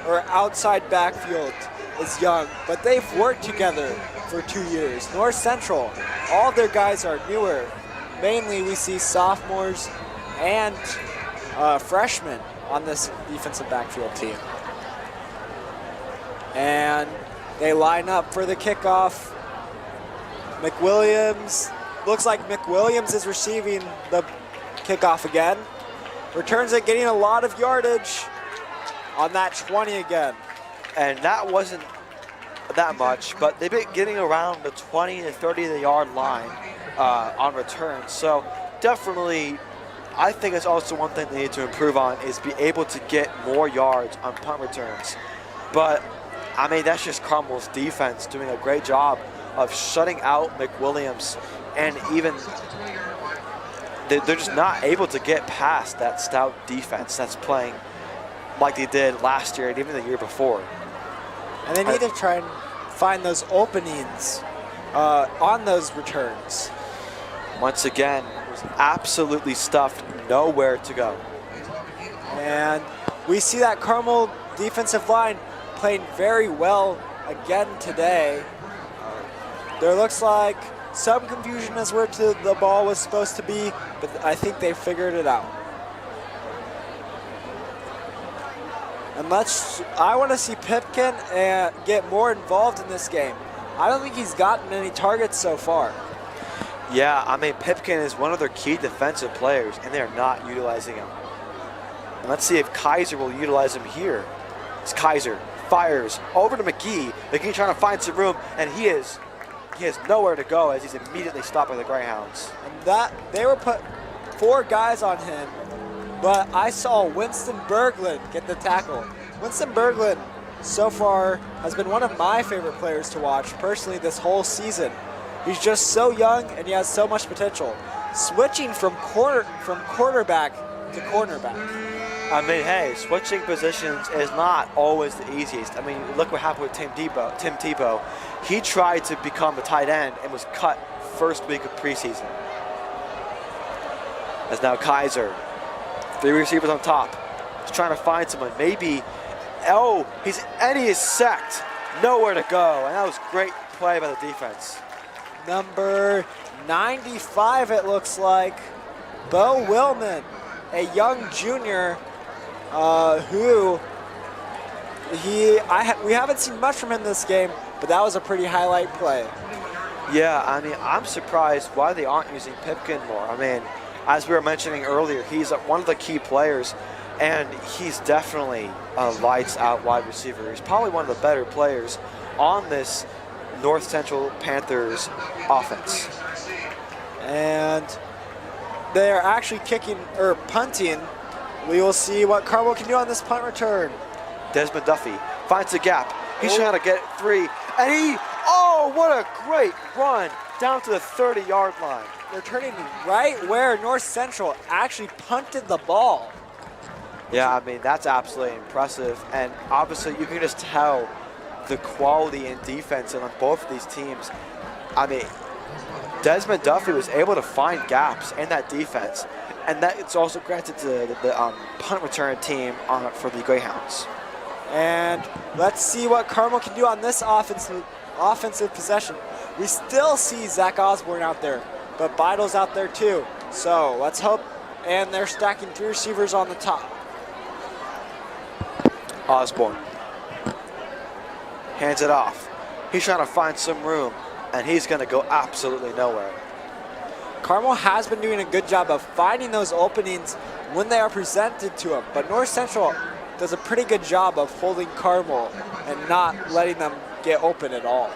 or outside backfield is young, but they've worked together for 2 years. North Central, all of their guys are newer. Mainly we see sophomores and freshmen on this defensive backfield team. And they line up for the kickoff. McWilliams, looks like McWilliams is receiving the kickoff again. Returns it, getting a lot of yardage on that 20 again. And that wasn't that much, but they've been getting around the 20 to 30 yard line on return. So definitely, I think it's also one thing they need to improve on is be able to get more yards on punt returns. But I mean, that's just Carmel's defense doing a great job of shutting out McWilliams, and even they're just not able to get past that stout defense that's playing like they did last year and even the year before. And they need to try and find those openings on those returns. Once again, it was absolutely stuffed, nowhere to go. And we see that Carmel defensive line playing very well again today. There looks like some confusion as where the ball was supposed to be, but I think they figured it out. And I want to see Pipkin get more involved in this game. I don't think he's gotten any targets so far. Yeah, I mean, Pipkin is one of their key defensive players, and they're not utilizing him. And let's see if Kaiser will utilize him here. It's Kaiser, fires over to McGee. McGee trying to find some room, and he has nowhere to go as he's immediately stopped by the Greyhounds. And they were put 4 guys on him, but I saw Winston Berglund get the tackle. Winston Berglund so far has been one of my favorite players to watch personally this whole season. He's just so young and he has so much potential. Switching from quarterback to cornerback. I mean, hey, switching positions is not always the easiest. I mean, look what happened with Tim Tebow. He tried to become a tight end and was cut first week of preseason. As now Kaiser, 3 receivers on top. He's trying to find someone. Maybe, he is sacked. Nowhere to go, and that was great play by the defense. Number 95, it looks like, Bo Willman, a young junior who we haven't seen much from him this game, but that was a pretty highlight play. Yeah, I mean, I'm surprised why they aren't using Pipkin more. I mean, as we were mentioning earlier, he's one of the key players, and he's definitely a lights-out wide receiver. He's probably one of the better players on this North Central Panthers offense. And they're actually punting. We will see what Carmel can do on this punt return. Desmond Duffy finds the gap. He's trying to get 3, and what a great run down to the 30-yard line. Returning right where North Central actually punted the ball. Yeah, I mean, that's absolutely impressive. And obviously, you can just tell the quality in defense on both of these teams. I mean, Desmond Duffy was able to find gaps in that defense. And that it's also granted to the punt return team for the Greyhounds. And let's see what Carmel can do on this offensive possession. We still see Zach Osborne out there, but Beidel's out there too. So let's hope. And they're stacking 3 receivers on the top. Osborne hands it off. He's trying to find some room, and he's going to go absolutely nowhere. Carmel has been doing a good job of finding those openings when they are presented to them, but North Central does a pretty good job of holding Carmel and not letting them get open at all.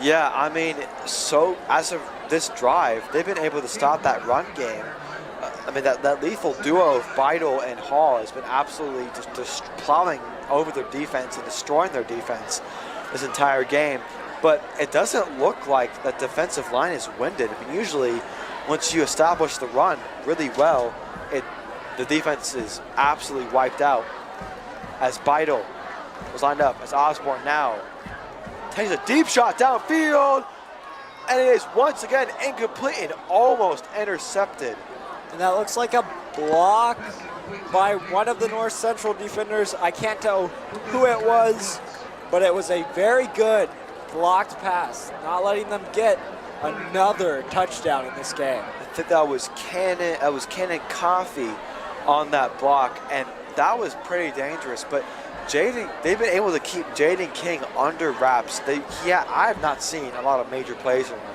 Yeah, I mean, so as of this drive, they've been able to stop that run game. I mean, that lethal duo of Beidel and Hall has been absolutely just plowing over their defense and destroying their defense this entire game. But it doesn't look like that defensive line is winded. I mean, usually, once you establish the run really well, the defense is absolutely wiped out. As Beidel was lined up, as Osborne now takes a deep shot downfield, and it is once again incomplete and almost intercepted. And that looks like a block by one of the North Central defenders. I can't tell who it was, but it was a very good blocked pass, not letting them get another touchdown in this game. I think that was Cannon Coffee on that block, and that was pretty dangerous. But they've been able to keep Jaden King under wraps. I have not seen a lot of major plays from him.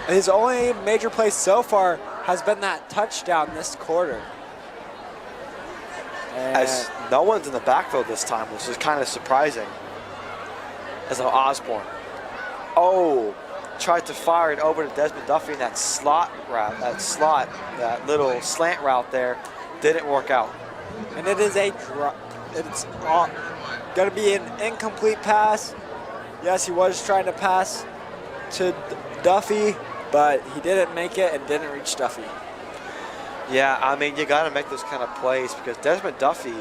His only major play so far has been that touchdown this quarter. As no one's in the backfield this time, which is kind of surprising. As an Osborne. Tried to fire it over to Desmond Duffy in that slot route, that little slant route there. Didn't work out. And it is it's going to be an incomplete pass. Yes, he was trying to pass to Duffy, but he didn't make it and didn't reach Duffy. Yeah, I mean, you got to make those kind of plays because Desmond Duffy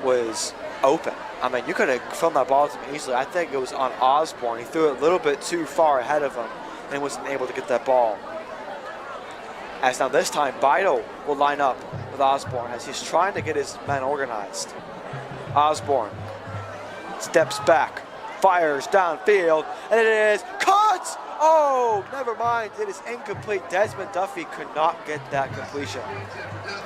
was open. I mean, you could have thrown that ball to him easily. I think it was on Osborne. He threw it a little bit too far ahead of him and wasn't able to get that ball. As now this time, Beidel will line up with Osborne as he's trying to get his men organized. Osborne steps back, fires downfield, and it is caught! Oh, never mind. It is incomplete. Desmond Duffy could not get that completion.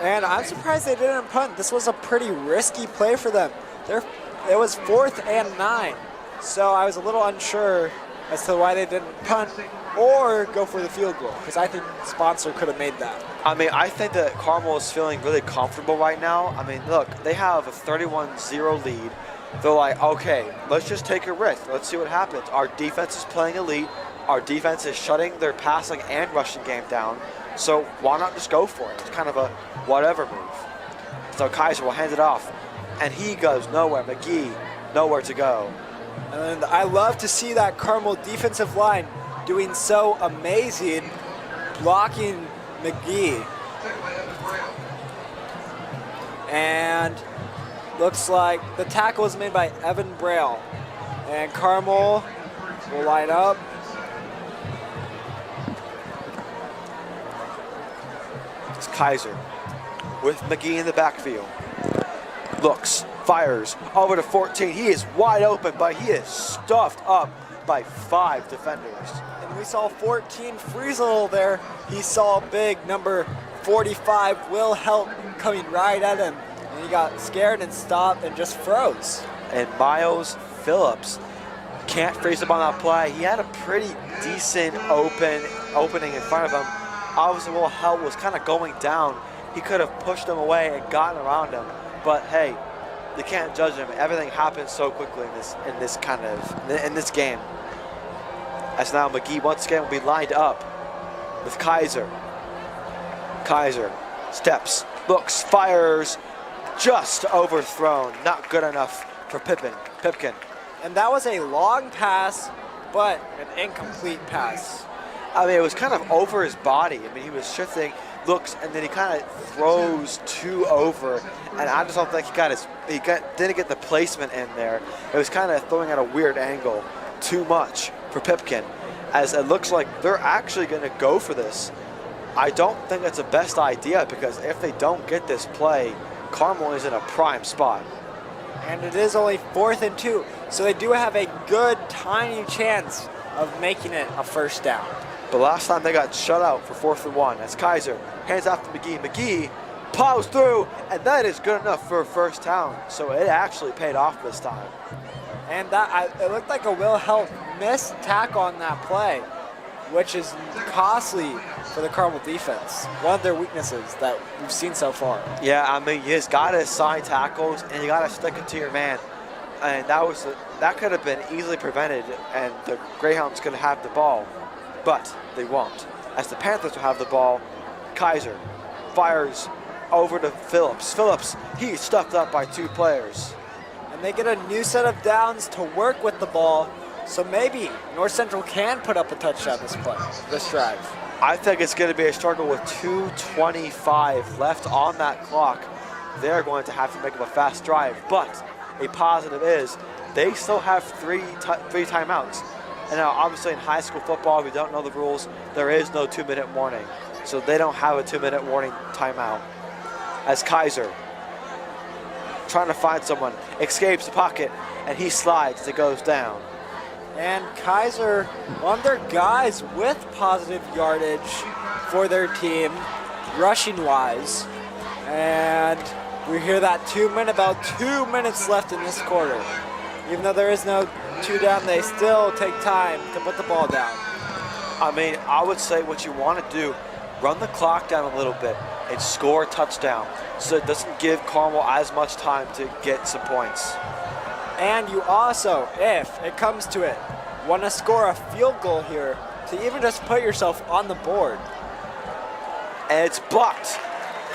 And I'm surprised they didn't punt. This was a pretty risky play for them. It was 4th and 9. So I was a little unsure as to why they didn't punt or go for the field goal, because I think the sponsor could have made that. I mean, I think that Carmel is feeling really comfortable right now. I mean, look, they have a 31-0 lead. They're like, okay, let's just take a risk. Let's see what happens. Our defense is playing elite. Our defense is shutting their passing and rushing game down. So why not just go for it? It's kind of a whatever move. So Kaiser will hand it off, and he goes nowhere. McGee, nowhere to go. And I love to see that Carmel defensive line doing so amazing, blocking McGee. And looks like the tackle was made by Evan Braille. And Carmel will line up. It's Kaiser with McGee in the backfield. Looks, fires, over to 14. He is wide open, but he is stuffed up by 5 defenders. And we saw 14 freeze a little there. He saw big number 45, Will Help, coming right at him. And he got scared and stopped and just froze. And Miles Phillips can't freeze up on that play. He had a pretty decent opening in front of him. Obviously, Will Help was kind of going down. He could have pushed him away and gotten around him. But hey, you can't judge him. Everything happens so quickly in this game. As now McGee once again will be lined up with Kaiser. Kaiser steps, looks, fires, just overthrown. Not good enough for Pipkin. And that was a long pass, but an incomplete pass. I mean, it was kind of over his body. I mean, he was shifting, looks, and then he kind of throws too over. And I just don't think didn't get the placement in there. It was kind of throwing at a weird angle, too much for Pipkin. As it looks like they're actually going to go for this. I don't think that's the best idea because if they don't get this play, Carmel is in a prime spot. And it is only 4th and 2, so they do have a good tiny chance of making it a first down. But last time they got shut out for 4th and 1. As Kaiser hands off to McGee. McGee plows through, and that is good enough for a first down. So it actually paid off this time. And it looked like a Will Help missed tackle on that play, which is costly for the Carmel defense. One of their weaknesses that we've seen so far. Yeah, I mean, you just got to assign tackles, and you got to stick it to your man. And that could have been easily prevented, and the Greyhounds could have the ball. But they won't. As the Panthers will have the ball, Kaiser fires over to Phillips. Phillips, he's stuffed up by 2 players. And they get a new set of downs to work with the ball, so maybe North Central can put up a touchdown this drive. I think it's going to be a struggle with 2:25 left on that clock. They're going to have to make up a fast drive, but a positive is they still have three timeouts. And now, obviously, in high school football, if you don't know the rules, there is no 2-minute warning. So they don't have a 2-minute warning timeout. as Kaiser, trying to find someone, escapes the pocket, and he slides as it goes down. And Kaiser, one of their guys with positive yardage for their team, rushing-wise. And we hear that 2 minute, about 2 minutes left in this quarter. Even though there is no 2 down, they still take time to put the ball down. I mean, I would say what you want to do, run the clock down a little bit and score a touchdown so it doesn't give Carmel as much time to get some points. And you also, if it comes to it, want to score a field goal here to even just put yourself on the board. And it's blocked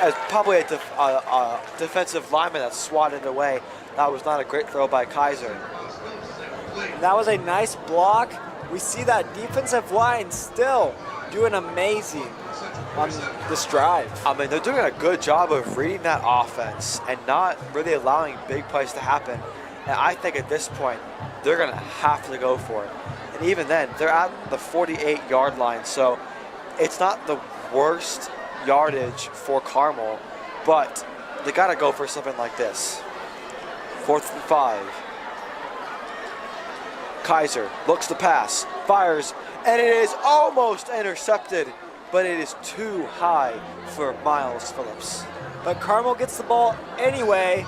as probably a defensive lineman that swatted away. That was not a great throw by Kaiser. That was a nice block. We see that defensive line still doing amazing on this drive. I mean, they're doing a good job of reading that offense and not really allowing big plays to happen. And I think at this point, they're going to have to go for it. And even then, they're at the 48-yard line, so it's not the worst yardage for Carmel, but they got to go for something like this. 4th and 5. Kaiser looks to pass, fires, and it is almost intercepted, but it is too high for Miles Phillips. But Carmel gets the ball anyway.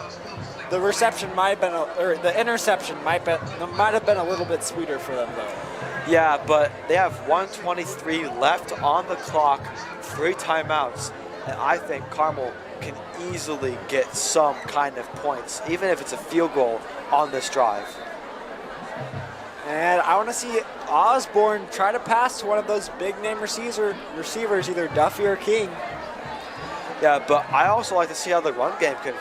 The reception might have been, or the interception might have been a little bit sweeter for them though. Yeah, but they have 1:23 left on the clock, 3 timeouts, and I think Carmel can easily get some kind of points, even if it's a field goal on this drive. And I want to see Osborne try to pass to one of those big name receivers, either Duffy or King. Yeah, but I also like to see how the run game can,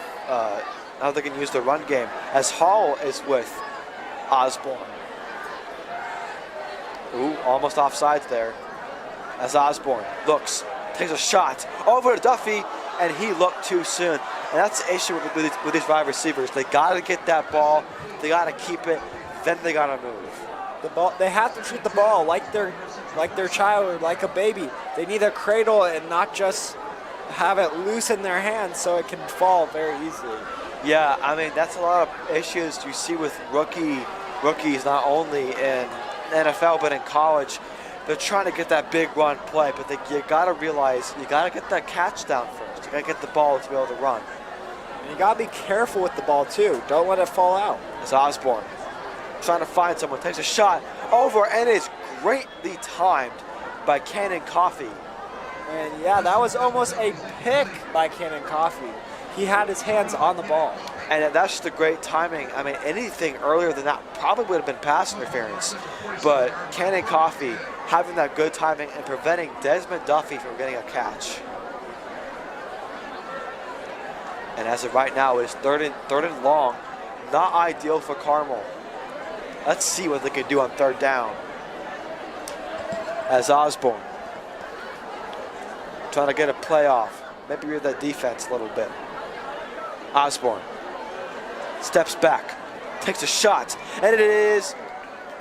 how they can use the run game, as Hall is with Osborne. Ooh, almost offsides there. As Osborne looks, takes a shot over to Duffy, and he looked too soon. And that's the issue with these wide receivers. They got to get that ball, they got to keep it, then they got to move. The ball, they have to treat the ball like their child or like a baby. They need to cradle it and not just have it loose in their hands so it can fall very easily. Yeah, I mean, that's a lot of issues you see with rookies, not only in NFL but in college. They're trying to get that big run play, but you got to realize you got to get that catch down first. You got to get the ball to be able to run. And you got to be careful with the ball too. Don't let it fall out. It's Osborne trying to find someone, takes a shot over, and is greatly timed by Cannon Coffey. And yeah, that was almost a pick by Cannon Coffey. He had his hands on the ball. And that's just a great timing. I mean, anything earlier than that probably would have been pass interference. But Cannon Coffey having that good timing and preventing Desmond Duffy from getting a catch. And as of right now, it's third and long. Not ideal for Carmel. Let's see what they can do on 3rd down. As Osborne trying to get a play off. Maybe read that defense a little bit. Osborne steps back, takes a shot, and it is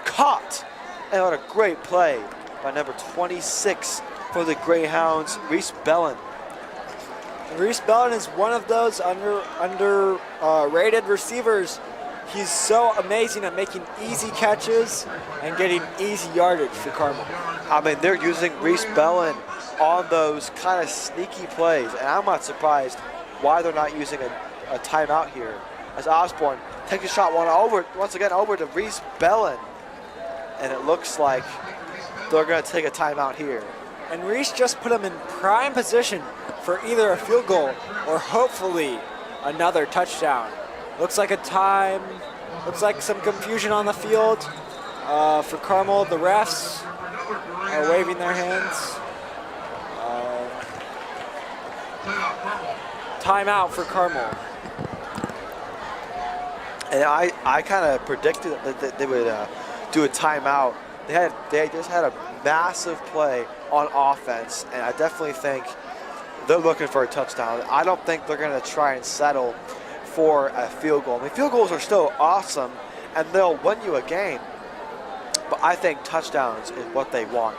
caught. And what a great play by number 26 for the Greyhounds, Reese Bellin. Reese Bellin is one of those underrated receivers. He's so amazing at making easy catches and getting easy yardage for Carmel. I mean, they're using Reese Bellin on those kind of sneaky plays, and I'm not surprised why they're not using a timeout here. As Osborne takes a shot once again over to Reese Bellin, and it looks like they're going to take a timeout here. And Reese just put him in prime position for either a field goal or hopefully another touchdown. Looks like some confusion on the field for Carmel. The refs are waving their hands. Timeout for Carmel. And I kind of predicted that they would do a timeout. They just had a massive play on offense, and I definitely think they're looking for a touchdown. I don't think they're going to try and settle for a field goal. I mean, field goals are still awesome, and they'll win you a game, but I think touchdowns is what they want.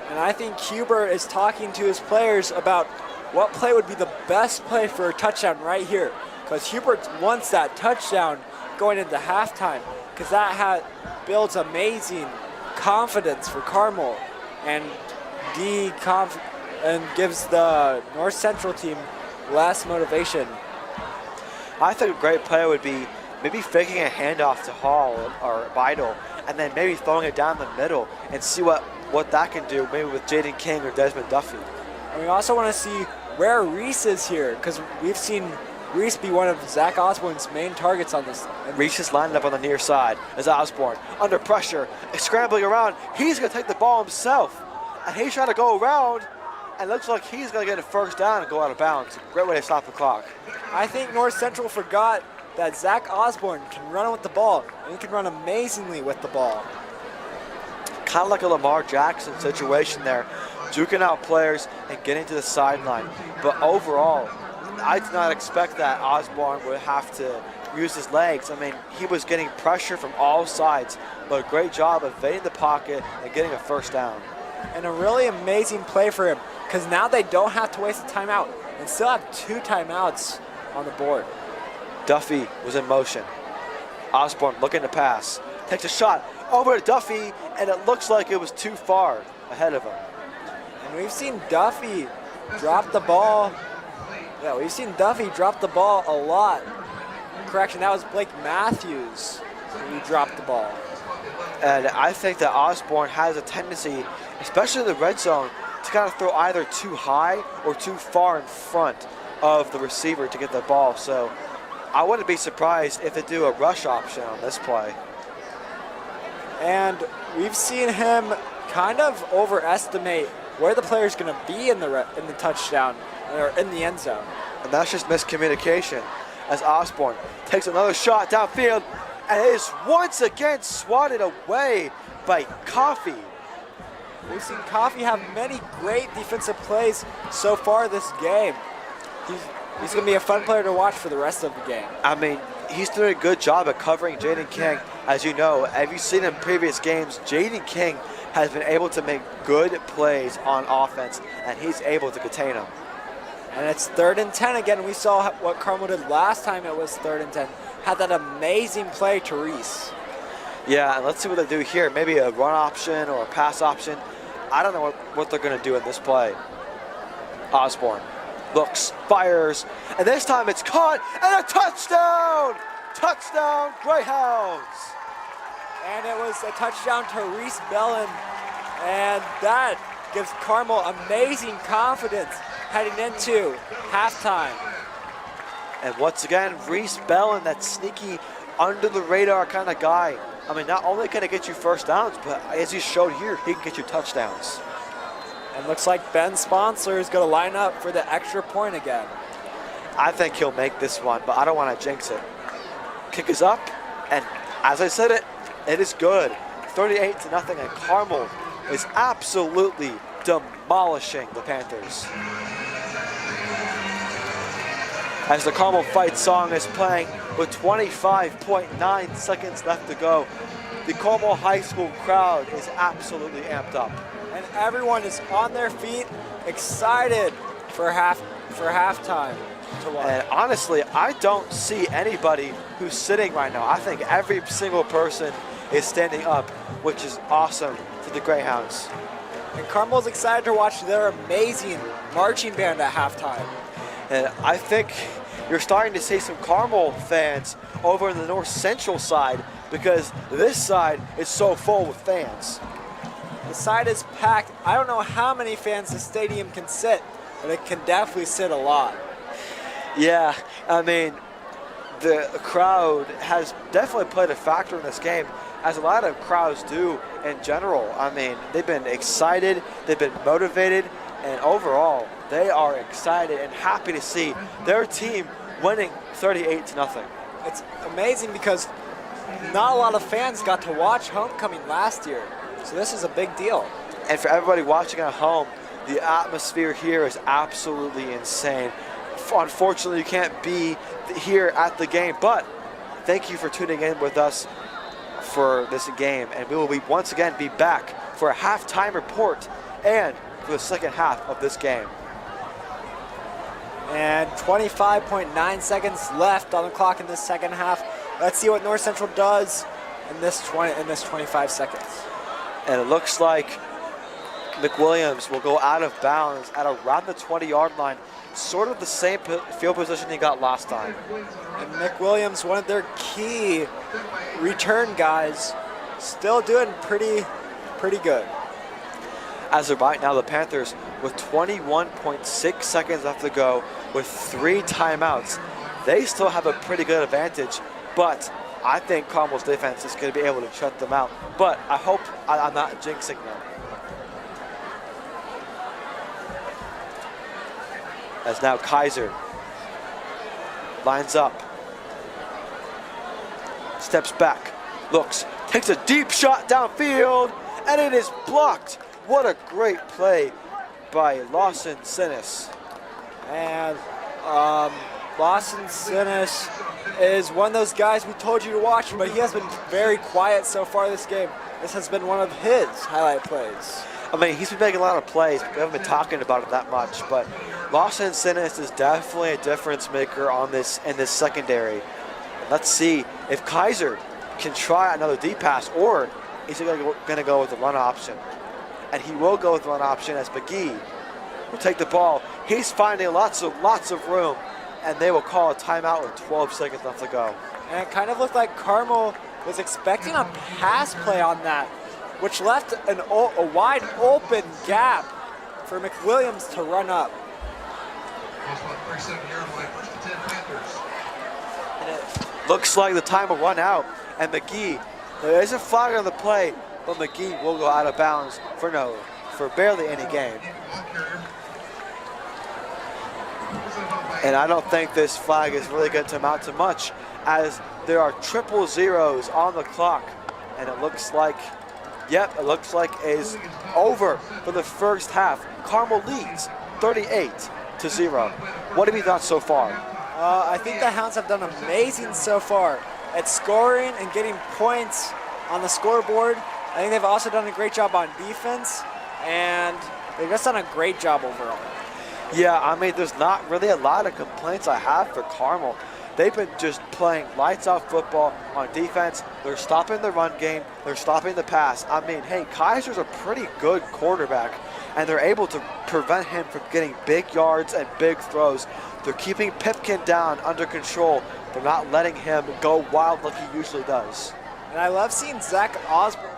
And I think Huber is talking to his players about what play would be the best play for a touchdown right here. Because Hubert wants that touchdown going into halftime, because that builds amazing confidence for Carmel and gives the North Central team less motivation. I think a great play would be maybe faking a handoff to Hall or Vidal, and then maybe throwing it down the middle and see what that can do, maybe with Jaden King or Desmond Duffy. And we also want to see where Reese is here, because we've seen Reese be one of Zach Osborne's main targets on this. Reese is lined up on the near side as Osborne, under pressure, scrambling around. He's going to take the ball himself, and he's trying to go around, and looks like he's going to get a first down and go out of bounds. Great way to stop the clock. I think North Central forgot that Zach Osborne can run with the ball, and he can run amazingly with the ball. Kind of like a Lamar Jackson situation there, juking out players and getting to the sideline. But overall, I did not expect that Osborne would have to use his legs. I mean, he was getting pressure from all sides, but a great job of evading the pocket and getting a first down. And a really amazing play for him, because now they don't have to waste a timeout and still have 2 timeouts on the board. Duffy was in motion. Osborne looking to pass. Takes a shot over to Duffy, and it looks like it was too far ahead of him. And we've seen Duffy drop the ball. Yeah, we've seen Duffy drop the ball a lot. Correction, that was Blake Matthews who dropped the ball. And I think that Osborne has a tendency, especially in the red zone, to kind of throw either too high or too far in front of the receiver to get the ball. So I wouldn't be surprised if they do a rush option on this play. And we've seen him kind of overestimate where the player's going to be in the touchdown or in the end zone. And that's just miscommunication as Osborne takes another shot downfield and is once again swatted away by Coffee. We've seen Coffee have many great defensive plays so far this game. He's going to be a fun player to watch for the rest of the game. I mean, he's doing a good job at covering Jaden King. As you know, have you seen in previous games, Jaden King has been able to make good plays on offense, and he's able to contain them. And it's 3rd and 10 again. We saw what Carmel did last time it was 3rd and 10. Had that amazing play to Reese. Yeah, and let's see what they do here. Maybe a run option or a pass option. I don't know what they're going to do in this play. Osborne looks, fires, and this time it's caught, and a touchdown! Touchdown, Greyhounds! And it was a touchdown to Reese Bellin, and that gives Carmel amazing confidence heading into halftime. And once again, Reese Bellin, that sneaky, under-the-radar kind of guy. I mean, not only can he get you first downs, but as he showed here, he can get you touchdowns. And looks like Ben Sponsler is going to line up for the extra point again. I think he'll make this one, but I don't want to jinx it. Kick is up, and as I said it is good. 38-0, and Carmel is absolutely demolishing the Panthers. As the Carmel fight song is playing with 25.9 seconds left to go, the Carmel High School crowd is absolutely amped up. And everyone is on their feet, excited for halftime to watch. And honestly, I don't see anybody who's sitting right now. I think every single person is standing up, which is awesome for the Greyhounds. And Carmel's excited to watch their amazing marching band at halftime. And I think you're starting to see some Carmel fans over in the North Central side, because this side is so full with fans. The side is packed. I don't know how many fans the stadium can sit, but it can definitely sit a lot. Yeah, I mean, the crowd has definitely played a factor in this game, as a lot of crowds do in general. I mean, they've been excited, they've been motivated, and overall, they are excited and happy to see their team winning 38-0. It's amazing because not a lot of fans got to watch homecoming last year, so this is a big deal. And for everybody watching at home, the atmosphere here is absolutely insane. Unfortunately, you can't be here at the game, but thank you for tuning in with us for this game, and we will once again be back for a halftime report and for the second half of this game. And 25.9 seconds left on the clock in this second half. Let's see what North Central does in this 25 seconds. And it looks like McWilliams will go out of bounds at around the 20-yard line, sort of the same field position he got last time. And McWilliams, one of their key return guys, still doing pretty good. As of right now, the Panthers, with 21.6 seconds left to go, with 3 timeouts, they still have a pretty good advantage, but I think Carmel's defense is going to be able to shut them out. But I hope I'm not jinxing them. As now Kaiser lines up, steps back, looks, takes a deep shot downfield, and it is blocked. What a great play by Lawson Sinnis. And Lawson Sinnis is one of those guys we told you to watch, but he has been very quiet so far this game. This has been one of his highlight plays. I mean, he's been making a lot of plays. We haven't been talking about it that much, but Lawson Sinnis is definitely a difference maker on this in this secondary. Let's see if Kaiser can try another deep pass, or is he going to go with the run option? And he will go with the run option as McGee will take the ball. He's finding lots of room, and they will call a timeout with 12 seconds left to go. And it kind of looked like Carmel was expecting a pass play on that, which left a wide open gap for McWilliams to run up. And it looks like the time will run out, and McGee, there is a flag on the play, but McGee will go out of bounds for barely any gain. And I don't think this flag is really going to amount to much, as there are triple zeros on the clock, and it looks like, yep, it looks like is over for the first half. Carmel leads 38-0. What have you thought so far? I think the Hounds have done amazing so far at scoring and getting points on the scoreboard. I think they've also done a great job on defense, and they've just done a great job overall. Yeah, I mean, there's not really a lot of complaints I have for Carmel. They've been just playing lights-out football on defense. They're stopping the run game. They're stopping the pass. I mean, hey, Kaiser's a pretty good quarterback, and they're able to prevent him from getting big yards and big throws. They're keeping Pipkin down under control. They're not letting him go wild like he usually does. And I love seeing Zach Osborne.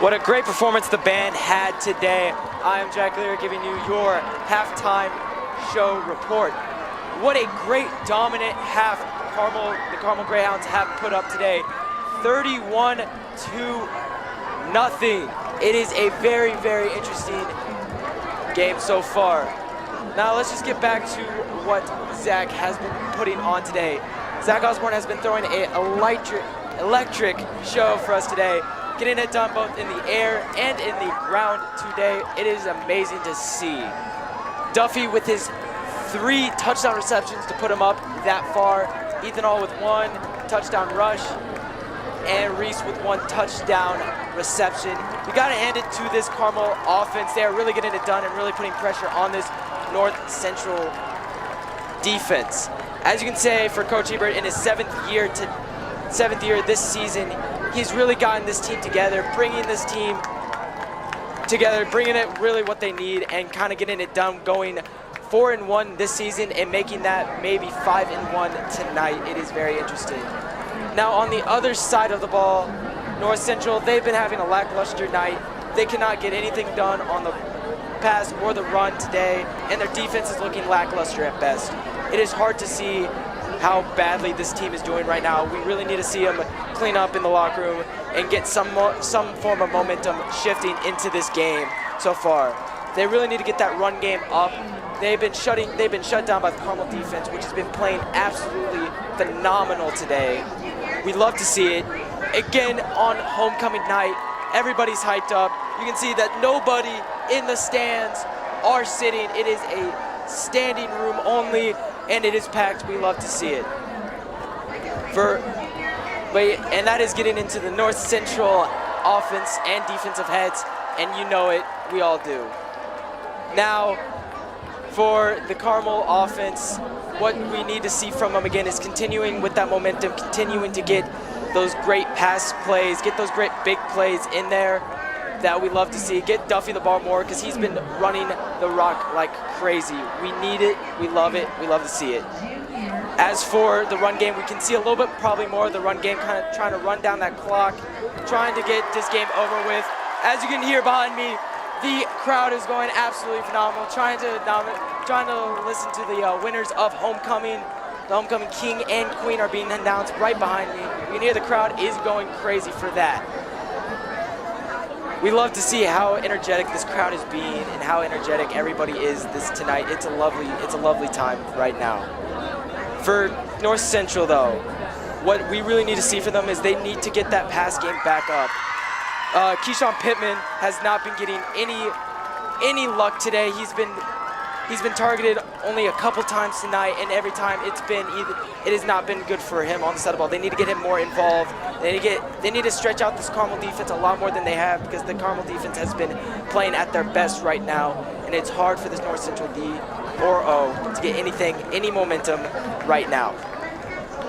What a great performance the band had today. I am Jack Lear giving you your halftime show report. What a great dominant half the Carmel Greyhounds have put up today. 31-0. It is a very, very interesting game so far. Now let's just get back to what Zach has been putting on today. Zach Osborne has been throwing an electric show for us today, getting it done both in the air and in the ground today. It is amazing to see. Duffy with his 3 touchdown receptions to put him up that far. Ethan All with 1 touchdown rush, and Reese with 1 touchdown reception. We gotta hand it to this Carmel offense. They are really getting it done and really putting pressure on this North Central defense. As you can say, for Coach Ebert in his 7th year this season, he's really gotten this team together, bringing this team together, bringing it really what they need, and kind of getting it done, going 4-1 this season and making that maybe 5-1 tonight. It is very interesting. Now on the other side of the ball, North Central, they've been having a lackluster night. They cannot get anything done on the pass or the run today, and their defense is looking lackluster at best. It is hard to see how badly this team is doing right now. We really need to see them clean up in the locker room and get some form of momentum shifting into this game so far. They really need to get that run game up. They've been shut down by the Carmel defense, which has been playing absolutely phenomenal today. We love to see it. Again, on homecoming night, everybody's hyped up. You can see that nobody in the stands are sitting. It is a standing room only, and it is packed. We love to see it. And that is getting into the North Central offense and defensive heads, and you know it, we all do. Now, for the Carmel offense, what we need to see from them again is continuing with that momentum, continuing to get those great pass plays, get those great big plays in there that we love to see. Get Duffy the ball more, because he's been running the rock like crazy. We need it, we love to see it. As for the run game, we can see a little bit probably more of the run game, kind of trying to run down that clock, trying to get this game over with. As you can hear behind me, the crowd is going absolutely phenomenal, trying to listen to the winners of homecoming. The homecoming king and queen are being announced right behind me. You can hear the crowd is going crazy for that. We love to see how energetic this crowd is being and how energetic everybody is this tonight. It's a lovely time right now. For North Central though, what we really need to see for them is they need to get that pass game back up. Keyshawn Pittman has not been getting any luck today. He's been targeted only a couple times tonight, and every time it has not been good for him on the side of the ball. They need to get him more involved. They need to stretch out this Carmel defense a lot more than they have, because the Carmel defense has been playing at their best right now, and it's hard for this North Central D or O to get any momentum right now.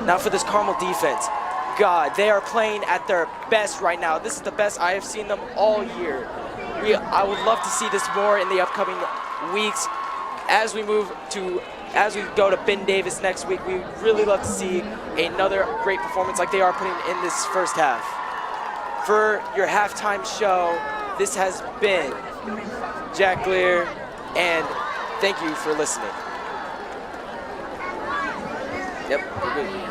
Now for this Carmel defense, God, they are playing at their best right now. This is the best I have seen them all year. I would love to see this more in the upcoming weeks. As we go to Ben Davis next week, we really love to see another great performance like they are putting in this first half. For your halftime show, this has been Jack Lear, and thank you for listening. Yep, we're good.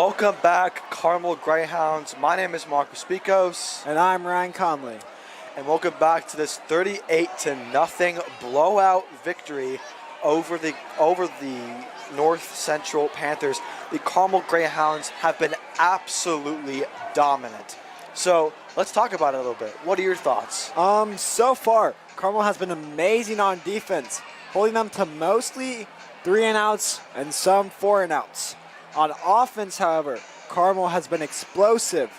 Welcome back, Carmel Greyhounds. My name is Mark Bisbecos. And I'm Ryan Conley. And welcome back to this 38-0 blowout victory over the North Central Panthers. The Carmel Greyhounds have been absolutely dominant. So let's talk about it a little bit. What are your thoughts? So far, Carmel has been amazing on defense, holding them to mostly 3-and-outs and some 4-and-outs. On offense, however, Carmel has been explosive,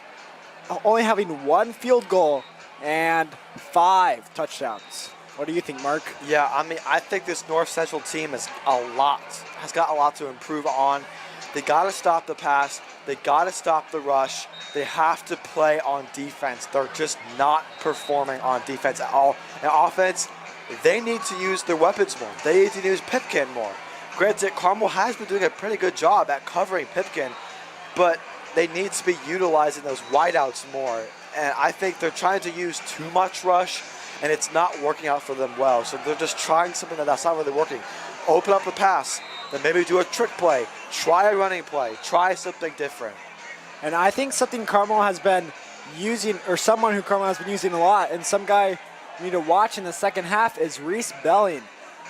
only having 1 field goal and 5 touchdowns. What do you think, Mark? Yeah, I mean, I think this North Central team has got a lot to improve on. They got to stop the pass. They got to stop the rush. They have to play on defense. They're just not performing on defense at all. And offense, they need to use their weapons more. They need to use Pipkin more. Granted, Carmel has been doing a pretty good job at covering Pipkin, but they need to be utilizing those wideouts more. And I think they're trying to use too much rush, and it's not working out for them well. So they're just trying something that's not really working. Open up the pass, then maybe do a trick play, try a running play, try something different. And I think something Carmel has been using, or someone who Carmel has been using a lot, and some guy you need to watch in the second half is Reese Belling.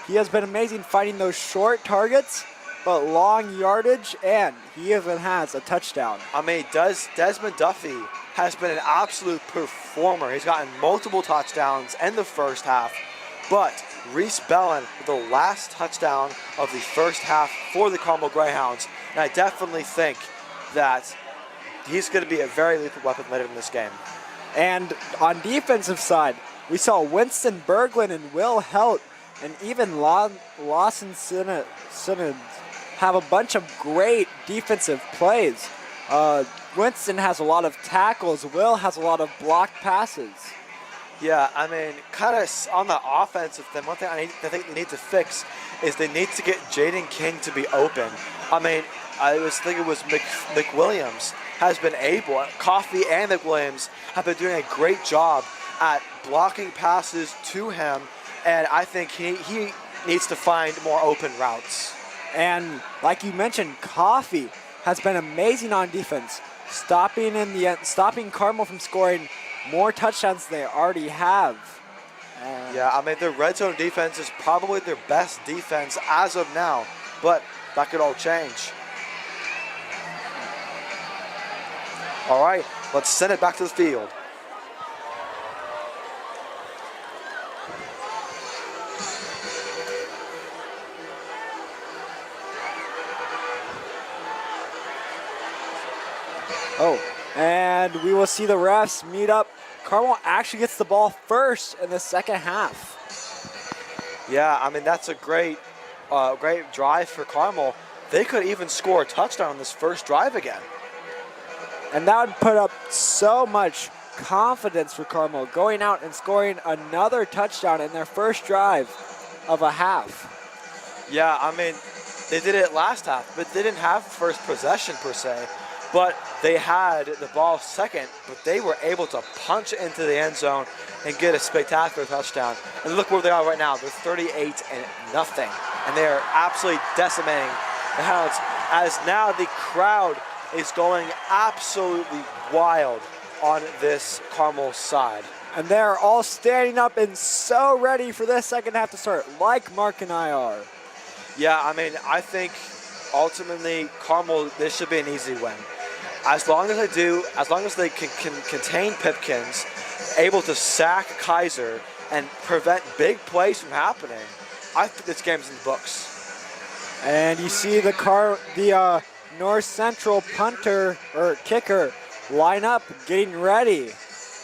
He has been amazing finding those short targets, but long yardage, and he even has a touchdown. I mean, Desmond Duffy has been an absolute performer. He's gotten multiple touchdowns in the first half, but Reese Belling with the last touchdown of the first half for the Carmel Greyhounds, and I definitely think that he's going to be a very lethal weapon later in this game. And on defensive side, we saw Winston Berglund and Will Helt and even Lawson Synod have a bunch of great defensive plays. Winston has a lot of tackles. Will has a lot of blocked passes. Yeah, I mean, kind of on the offensive thing, one thing I think they need to fix is they need to get Jaden King to be open. I mean, I was thinking it was McWilliams has been able, Coffey and McWilliams have been doing a great job at blocking passes to him, and I think he needs to find more open routes. And like you mentioned, Coffey has been amazing on defense, stopping Carmel from scoring more touchdowns than they already have. Yeah, I mean, their red zone defense is probably their best defense as of now, but that could all change. All right, let's send it back to the field. Oh, and we will see the refs meet up. Carmel actually gets the ball first in the second half. Yeah, I mean, that's a great drive for Carmel. They could even score a touchdown on this first drive again. And that would put up so much confidence for Carmel, going out and scoring another touchdown in their first drive of a half. Yeah, I mean, they did it last half, but they didn't have first possession per se. But they had the ball second, but they were able to punch into the end zone and get a spectacular touchdown. And look where they are right now. They're 38-0, and they are absolutely decimating the Hounds, as now the crowd is going absolutely wild on this Carmel side. And they're all standing up and so ready for this second half to start, like Mark and I are. Yeah, I mean, I think ultimately Carmel, this should be an easy win. As long as they can contain Pipkins, able to sack Kaiser and prevent big plays from happening, I think this game's in the books. And you see the North Central punter or kicker line up, getting ready,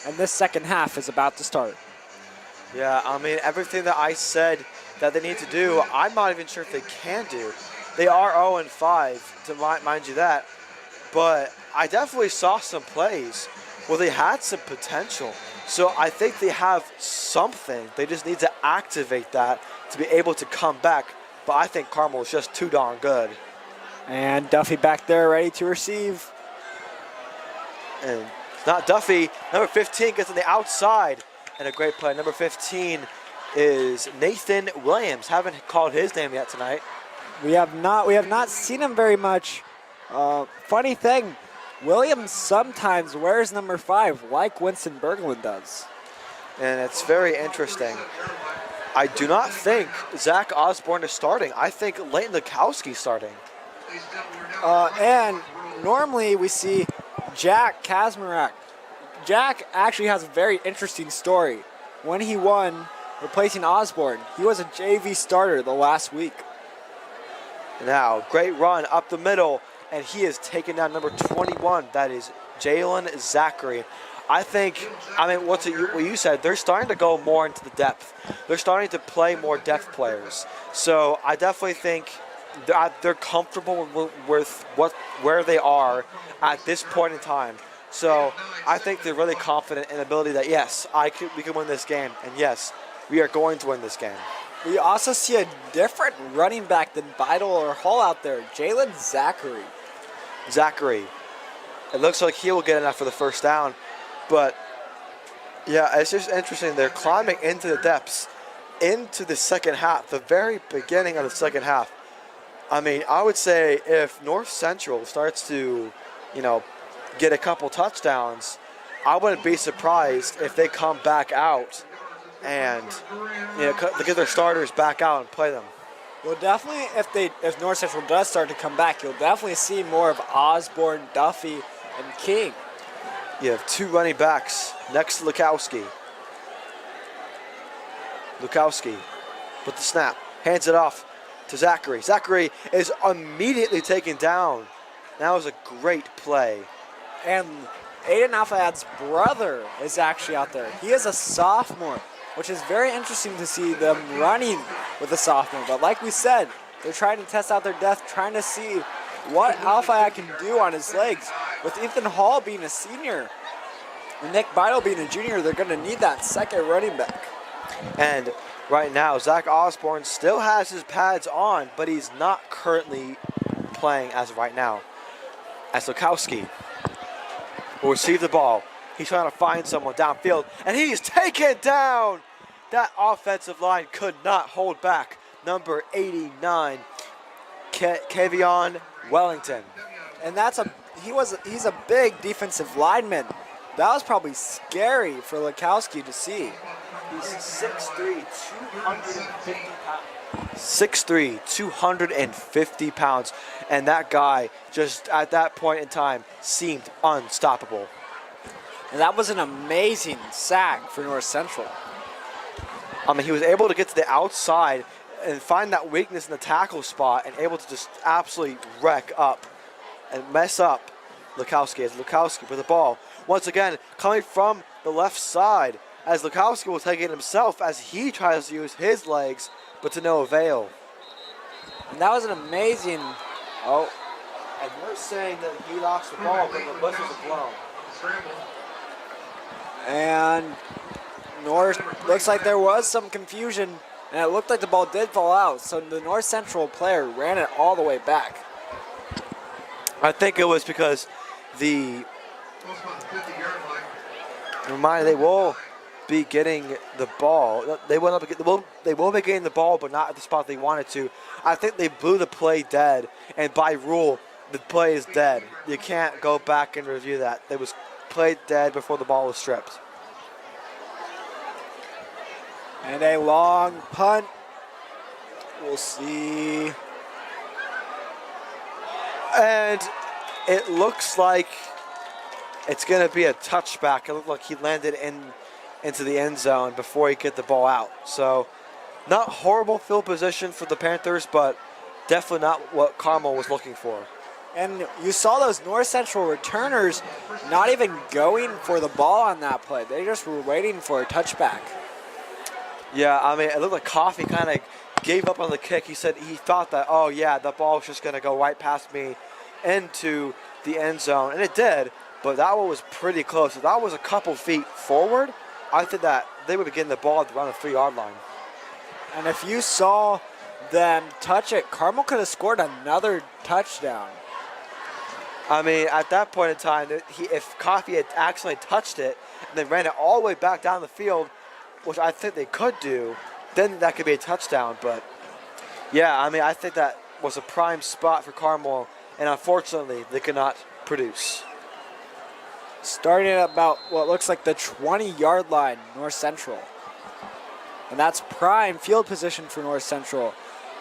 and this second half is about to start. Yeah, I mean, everything that I said that they need to do, I'm not even sure if they can do. They are 0-5, to mind you that, but I definitely saw some plays where they had some potential. So I think they have something. They just need to activate that to be able to come back. But I think Carmel is just too darn good. And Duffy back there ready to receive. And it's not Duffy. Number 15 gets on the outside. And a great play. Number 15 is Nathan Williams. Haven't called his name yet tonight. We have not seen him very much Funny thing, Williams sometimes wears number 5 like Winston Berglund does. And it's very interesting. I do not think Zach Osborne is starting. I think Leighton Lukowski's starting. And normally we see Jack Kazmarek. Jack actually has a very interesting story. When he won, replacing Osborne, he was a JV starter the last week. Now, great run up the middle, and he is taking down number 21. That is Jalen Zachary. I mean, what you said, they're starting to go more into the depth. They're starting to play more depth players. So I definitely think they're comfortable with where they are at this point in time. So I think they're really confident in the ability that, yes, we can win this game, and yes, we are going to win this game. We also see a different running back than Beidel or Hall out there, Jalen Zachary. Zachary. It looks like he will get enough for the first down. But, yeah, it's just interesting. They're climbing into the depths, into the second half, the very beginning of the second half. I mean, I would say if North Central starts to, get a couple touchdowns, I wouldn't be surprised if they come back out and, get their starters back out and play them. Well, definitely, if North Central does start to come back, you'll definitely see more of Osborne, Duffy, and King. You have 2 running backs next to Lukowski. Lukowski with the snap, hands it off to Zachary. Zachary is immediately taken down. That was a great play. And Aiden Alfayad's brother is actually out there. He is a sophomore, which is very interesting to see them running with a sophomore. But like we said, they're trying to test out their depth, trying to see what Alfayad can do on his legs. With Ethan Hall being a senior and Nick Beidel being a junior, they're going to need that second running back. And right now, Zach Osborne still has his pads on, but he's not currently playing as of right now. As Lukowski will receive the ball. He's trying to find someone downfield, and he's taken down. That offensive line could not hold back. Number 89, Kavion Wellington. And he's a big defensive lineman. That was probably scary for Lukowski to see. He's 6'3", 250 pounds. 6'3", 250 pounds. And that guy, just at that point in time, seemed unstoppable. And that was an amazing sack for North Central. I mean, he was able to get to the outside and find that weakness in the tackle spot and able to just absolutely wreck up and mess up Lukowski. As Lukowski with the ball, once again, coming from the left side, as Lukowski will take it himself as he tries to use his legs, but to no avail. And that was an amazing... Oh. And we're saying that he lost the ball, but the whistles are blown. And North, looks like there was some confusion, and it looked like the ball did fall out, so the North Central player ran it all the way back. I think it was because they will be getting the ball. They will be getting the ball, but not at the spot they wanted to. I think they blew the play dead, and by rule, the play is dead. You can't go back and review that. It was played dead before the ball was stripped. And a long punt. We'll see. And it looks like it's going to be a touchback. It looked like he landed into the end zone before he get the ball out. So not horrible field position for the Panthers, but definitely not what Carmel was looking for. And you saw those North Central returners not even going for the ball on that play. They just were waiting for a touchback. Yeah, I mean, it looked like Coffey kind of gave up on the kick. He said he thought that, oh, yeah, the ball was just going to go right past me into the end zone. And it did, but that one was pretty close. If that was a couple feet forward, I think that they would be getting the ball around the 3-yard line. And if you saw them touch it, Carmel could have scored another touchdown. I mean, at that point in time, if Coffey had accidentally touched it and then ran it all the way back down the field, which I think they could do, then that could be a touchdown. But, yeah, I mean, I think that was a prime spot for Carmel and unfortunately, they could not produce. Starting at about what looks like the 20-yard line, North Central. And that's prime field position for North Central.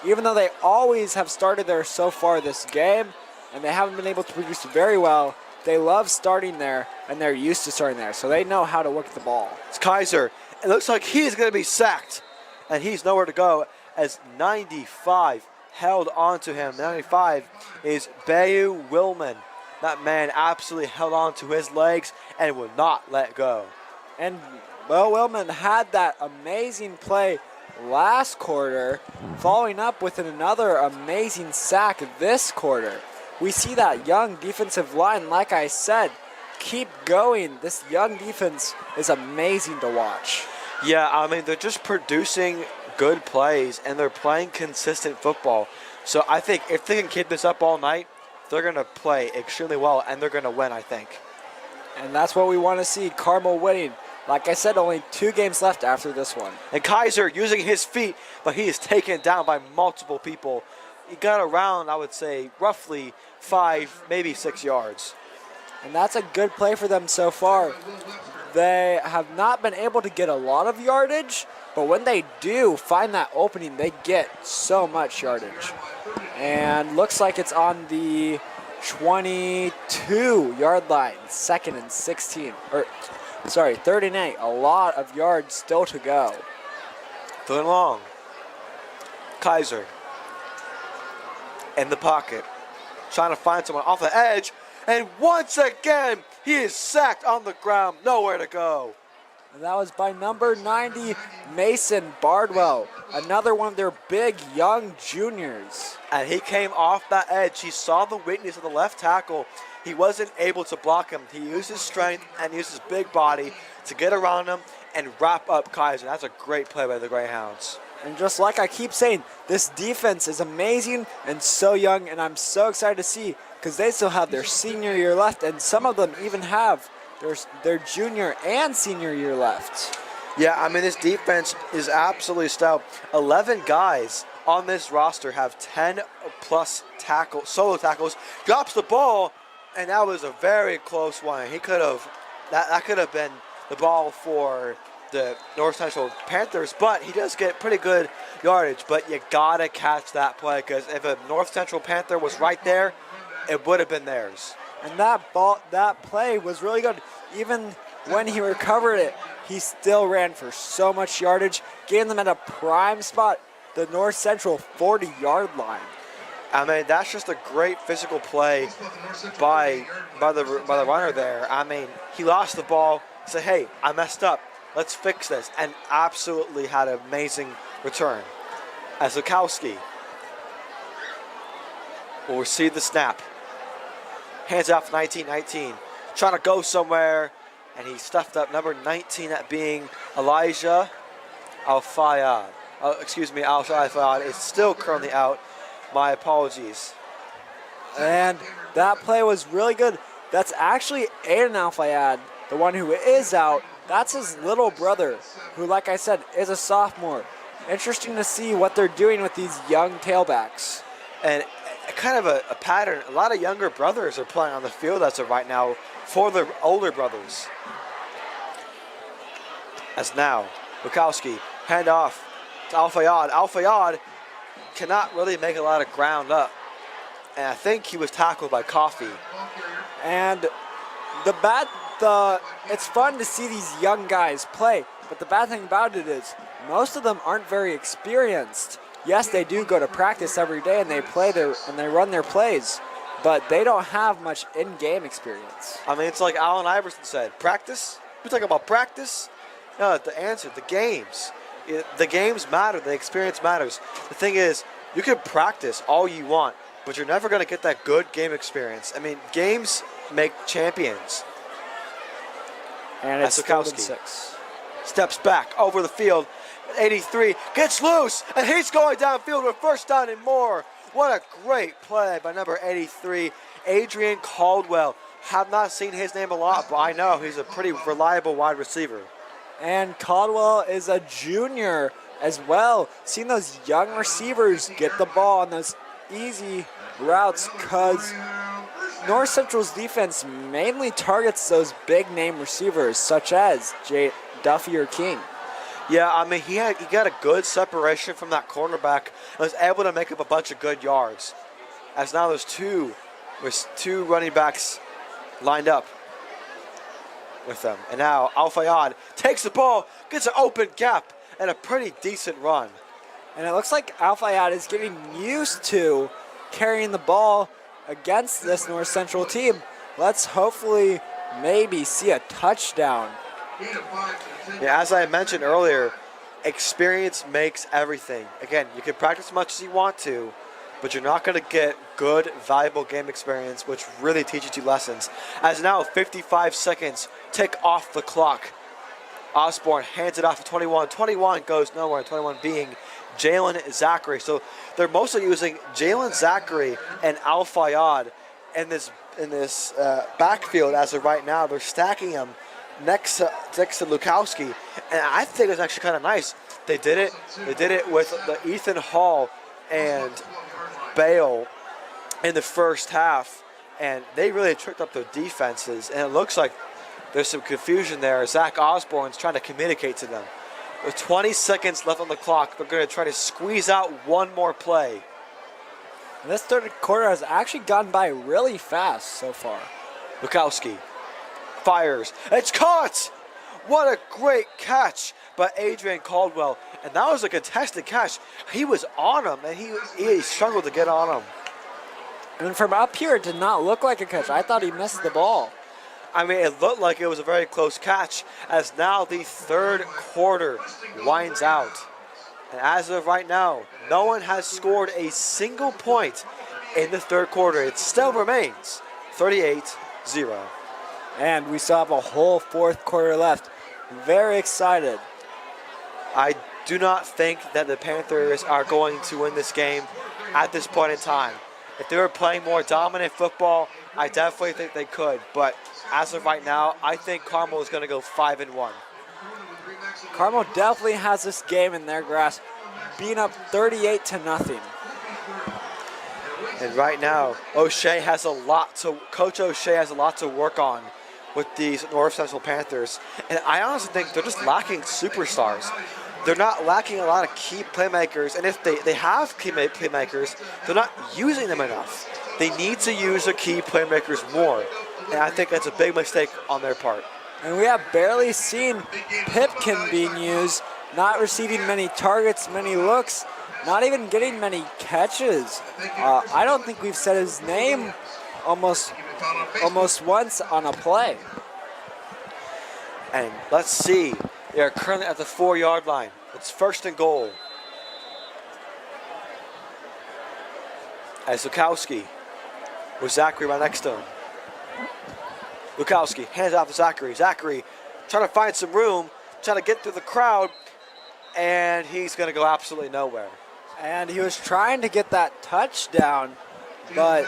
Even though they always have started there so far this game, and they haven't been able to produce very well, they love starting there, and they're used to starting there, so they know how to work the ball. It's Kaiser. It looks like he's going to be sacked, and he's nowhere to go as 95 held onto him. 95 is Bayu Willman. That man absolutely held on to his legs and would not let go. And Bo Willman had that amazing play last quarter, following up with another amazing sack this quarter. We see that young defensive line, like I said, keep going. This young defense is amazing to watch. Yeah, I mean, they're just producing good plays, and they're playing consistent football. So I think if they can keep this up all night, they're going to play extremely well, and they're going to win, I think. And that's what we want to see, Carmel winning. Like I said, only 2 games left after this one. And Kaiser using his feet, but he is taken down by multiple people. He got around, I would say, roughly 5, maybe 6 yards. And that's a good play for them so far. They have not been able to get a lot of yardage, but when they do find that opening, they get so much yardage. And looks like it's on the 22-yard line, 2nd and 16. Sorry, 3rd and 8. A lot of yards still to go. Third and long. Kaiser in the pocket, trying to find someone off the edge, and once again, he is sacked on the ground, nowhere to go. And that was by number 90, Mason Bardwell, another one of their big young juniors. And he came off that edge. He saw the weakness of the left tackle. He wasn't able to block him. He used his strength and used his big body to get around him and wrap up Kaiser. That's a great play by the Greyhounds. And just like I keep saying, this defense is amazing and so young, and I'm so excited to see because they still have their senior year left, and some of them even have their junior and senior year left. Yeah, I mean, this defense is absolutely stout. 11 guys on this roster have 10-plus solo tackles. Drops the ball, and that was a very close one. He could have, that could have been the ball for the North Central Panthers, but he does get pretty good yardage. But you gotta catch that play, because if a North Central Panther was right there, it would have been theirs. And that play was really good. Even when he recovered it, he still ran for so much yardage, getting them at a prime spot, the North Central 40-yard line. I mean, that's just a great physical play by the runner there. I mean, he lost the ball, said, hey, I messed up. Let's fix this, and absolutely had an amazing return. As Lukowski will receive the snap. Hands off 19-19. Trying to go somewhere, and he stuffed up number 19 at being Elijah Al-Fayad. Al-Fayad is still currently out. My apologies. And that play was really good. That's actually Aiden Al-Fayad, the one who is out. That's his little brother, who, like I said, is a sophomore. Interesting to see what they're doing with these young tailbacks. And kind of a pattern. A lot of younger brothers are playing on the field as of right now for the older brothers. As now, Bukowski, hand off to Al-Fayad. Al-Fayad cannot really make a lot of ground up. And I think he was tackled by Coffee. And it's fun to see these young guys play, but the bad thing about it is most of them aren't very experienced. Yes, they do go to practice every day and they run their plays, but they don't have much in-game experience. I mean, it's like Allen Iverson said, practice? We're talking about practice? No, the answer, the games. The games matter, the experience matters. The thing is, you can practice all you want, but you're never going to get that good game experience. I mean, games make champions. And it's Lukowski 6. Steps back over the field. 83 gets loose, and he's going downfield with first down and more. What a great play by number 83, Adrian Caldwell. Have not seen his name a lot, but I know he's a pretty reliable wide receiver. And Caldwell is a junior as well. Seeing those young receivers get the ball on those easy routes because North Central's defense mainly targets those big name receivers such as Duffy or King. Yeah, I mean, he got a good separation from that cornerback and was able to make up a bunch of good yards. As now there's two running backs lined up with them. And now Al-Fayyad takes the ball, gets an open gap, and a pretty decent run. And it looks like Al-Fayyad is getting used to carrying the ball against this North Central team. Let's hopefully maybe see a touchdown. Yeah, as I mentioned earlier, experience makes everything. Again, you can practice as much as you want to, but you're not going to get good, valuable game experience, which really teaches you lessons. As now 55 seconds tick off the clock. Osborne hands it off to 21. 21 goes nowhere, 21 being Jalen Zachary. So they're mostly using Jalen Zachary and Al-Fayyad in this backfield as of right now. They're stacking them next to Lukowski, and I think it's actually kind of nice. They did it with the Ethan Hall and Bale in the first half, and they really tricked up their defenses, and it looks like there's some confusion there. Zach Osborne's trying to communicate to them. With 20 seconds left on the clock, they're going to try to squeeze out one more play. And this third quarter has actually gone by really fast so far. Lukowski fires. It's caught! What a great catch by Adrian Caldwell. And that was a contested catch. He was on him, and he struggled to get on him. And from up here, it did not look like a catch. I thought he missed the ball. I mean, it looked like it was a very close catch, as now the third quarter winds out. And as of right now, no one has scored a single point in the third quarter. It still remains 38-0. And we still have a whole fourth quarter left. Very excited. I do not think that the Panthers are going to win this game at this point in time. If they were playing more dominant football, I definitely think they could. But as of right now, I think Carmel is going to go 5-1. Carmel definitely has this game in their grasp, being up 38-0. And right now, Coach O'Shea has a lot to work on with these North Central Panthers. And I honestly think they're just lacking superstars. They're not lacking a lot of key playmakers. And if they have key playmakers, they're not using them enough. They need to use their key playmakers more. And I think that's a big mistake on their part. And we have barely seen Pipkin being used, not receiving many targets, many looks, not even getting many catches. I don't think we've said his name almost once on a play. And let's see. They are currently at the 4-yard line. It's 1st and goal. As Lukowski with Zachary right next to him. Lukowski hands off to Zachary. Zachary trying to find some room, trying to get through the crowd, and he's going to go absolutely nowhere. And he was trying to get that touchdown, but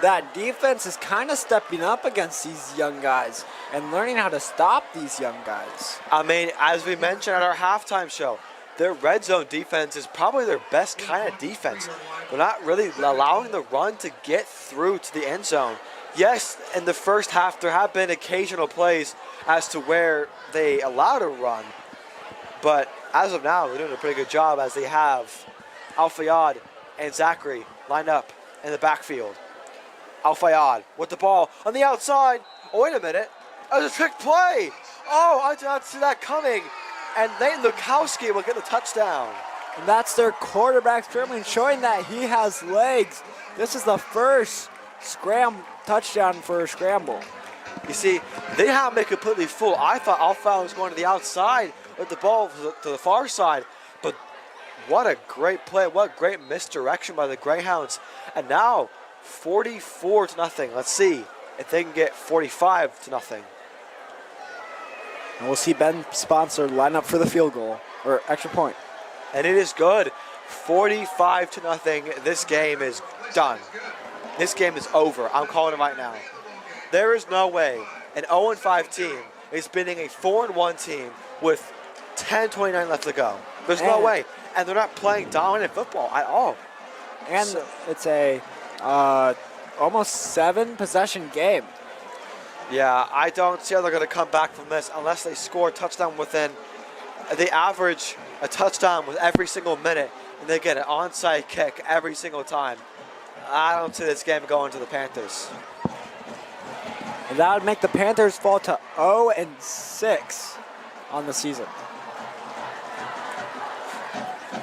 that defense is kind of stepping up against these young guys and learning how to stop these young guys. I mean, as we mentioned at our halftime show, their red zone defense is probably their best kind of defense. They're not really allowing the run to get through to the end zone. Yes, in the first half, there have been occasional plays as to where they allowed a run, but as of now, they're doing a pretty good job as they have Al-Fayyad and Zachary lined up in the backfield. Al-Fayyad with the ball on the outside. Oh, wait a minute. That was a trick play. Oh, I did not see that coming. And Nate Lukowski will get the touchdown. And that's their quarterback dribbling, showing that he has legs. This is the first touchdown for a scramble. You see, they have me completely fool. I thought Al-Fayyad was going to the outside with the ball to the far side. But what a great play. What great misdirection by the Greyhounds. And now 44-0. Let's see if they can get 45-0. And we'll see Ben Sponsor line up for the field goal, or extra point. And it is good. 45-0. This game is done. This game is over. I'm calling it right now. There is no way an 0-5 team is beating a 4-1 team with 10:29 left to go. There's no way. And they're not playing dominant football at all. And it's a almost 7 possession game. Yeah, I don't see how they're going to come back from this unless they score a touchdown within. They average a touchdown with every single minute, and they get an onside kick every single time. I don't see this game going to the Panthers. And that would make the Panthers fall to 0-6 on the season.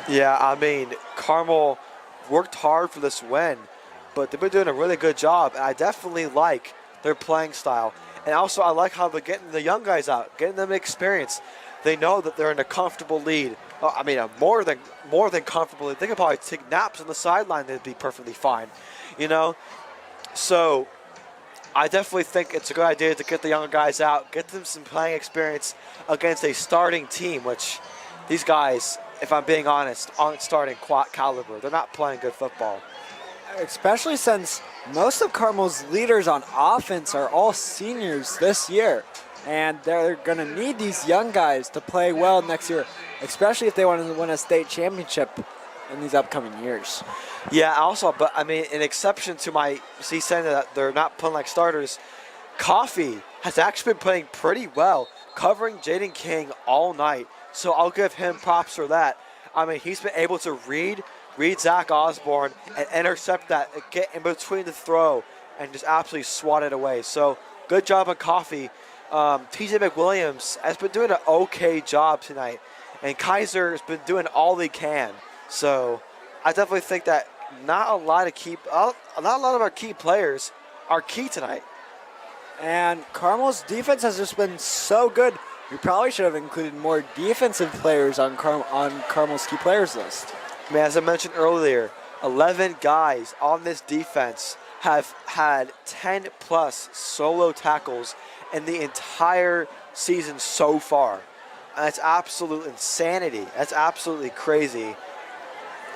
Yeah, I mean, Carmel worked hard for this win, but they've been doing a really good job, and I definitely like their playing style. And also, I like how they're getting the young guys out, getting them experience. They know that they're in a comfortable lead. I mean, a more than comfortable lead. They could probably take naps on the sideline. They'd be perfectly fine, you know? So I definitely think it's a good idea to get the younger guys out, get them some playing experience against a starting team, which these guys, if I'm being honest, aren't starting caliber. They're not playing good football. Especially since most of Carmel's leaders on offense are all seniors this year. And they're going to need these young guys to play well next year, especially if they want to win a state championship in these upcoming years. Yeah, also, but I mean, an exception to my saying that they're not playing like starters, Coffee has actually been playing pretty well, covering Jaden King all night. So I'll give him props for that. I mean, he's been able to read Zach Osborne and intercept that, get in between the throw, and just absolutely swat it away. So good job on Coffee. TJ McWilliams has been doing an okay job tonight, and Kaiser has been doing all he can. So I definitely think that not a lot of our key players are key tonight. And Carmel's defense has just been so good. We probably should have included more defensive players on Carmel's key players list. I mean, as I mentioned earlier, 11 guys on this defense have had 10-plus solo tackles in the entire season so far. And that's absolute insanity. That's absolutely crazy.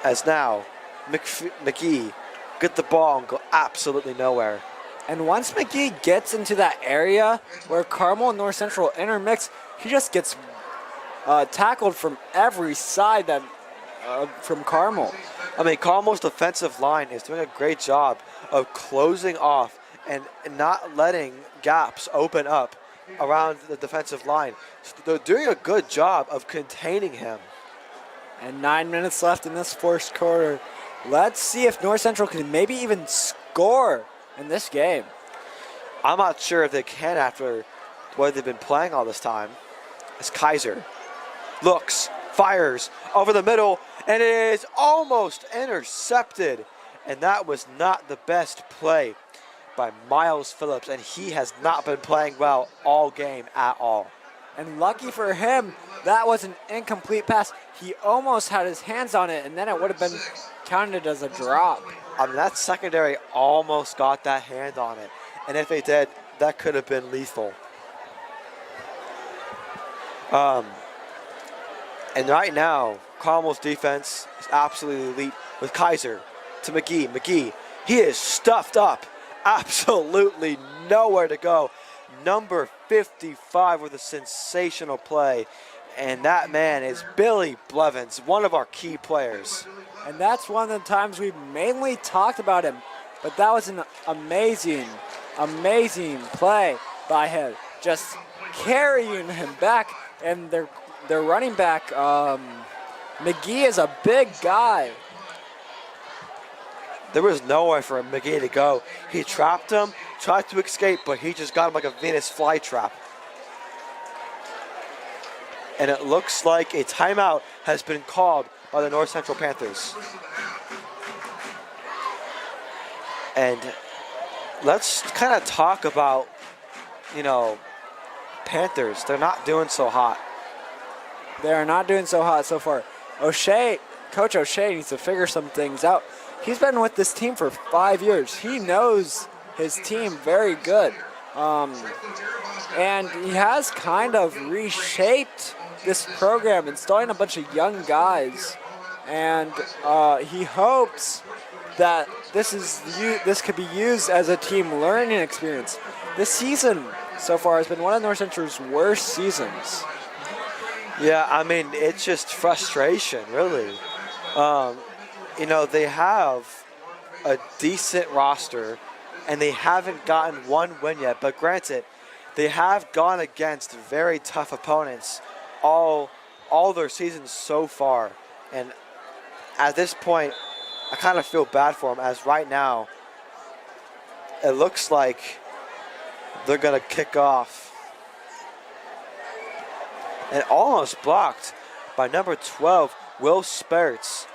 As now, McGee get the ball and go absolutely nowhere. And once McGee gets into that area where Carmel and North Central intermix, he just gets tackled from every side from Carmel. I mean, Carmel's defensive line is doing a great job of closing off and not letting gaps open up around the defensive line. So they're doing a good job of containing him. And 9 minutes left in this first quarter. Let's see if North Central can maybe even score in this game. I'm not sure if they can after what they've been playing all this time. As Kaiser looks, fires over the middle, and it is almost intercepted. And that was not the best play by Miles Phillips, and he has not been playing well all game at all. And lucky for him, that was an incomplete pass. He almost had his hands on it, and then it would have been counted as a drop. I mean, that secondary almost got that hand on it. And if they did, that could have been lethal. And right now, Carmel's defense is absolutely elite with Kaiser to McGee. McGee, he is stuffed up. Absolutely nowhere to go. Number 55 with a sensational play. And that man is Billy Blevins, one of our key players. And that's one of the times we've mainly talked about him. But that was an amazing, amazing play by him. Just carrying him back. And their running back, McGee, is a big guy. There was nowhere for McGee to go. He trapped him, tried to escape, but he just got him like a Venus flytrap. And it looks like a timeout has been called by the North Central Panthers. And let's kind of talk about, Panthers. They're not doing so hot. They are not doing so hot so far. Coach O'Shea needs to figure some things out. He's been with this team for 5 years. He knows his team very good. And he has kind of reshaped this program, installing a bunch of young guys. And he hopes that this could be used as a team learning experience. This season so far has been one of North Central's worst seasons. Yeah, I mean, it's just frustration, really. They have a decent roster, and they haven't gotten one win yet. But granted, they have gone against very tough opponents all their seasons so far. And at this point, I kind of feel bad for them, as right now, it looks like they're going to kick off. And almost blocked by number 12, Will Sperts.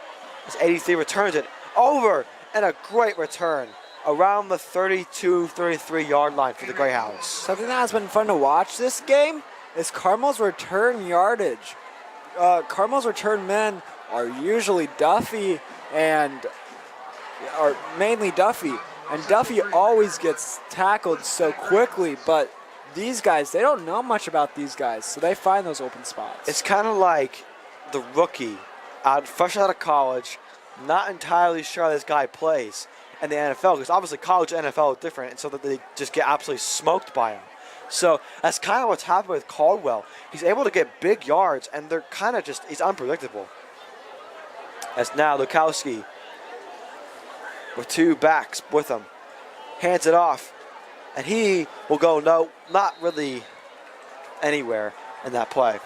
As 83 returns it over, and a great return around the 32-33 yard line for the Greyhounds. Something that has been fun to watch this game is Carmel's return yardage. Carmel's return men are usually Duffy and are mainly Duffy. And Duffy always gets tackled so quickly, but these guys, they don't know much about these guys, so they find those open spots. It's kind of like the rookie, fresh out of college, not entirely sure how this guy plays in the NFL, because obviously college and NFL are different, and so that they just get absolutely smoked by him. So that's kind of what's happened with Caldwell. He's able to get big yards, and they're kind of just, he's unpredictable. As now Lukowski, with two backs with him, hands it off, and he will go, no, not really anywhere in that play.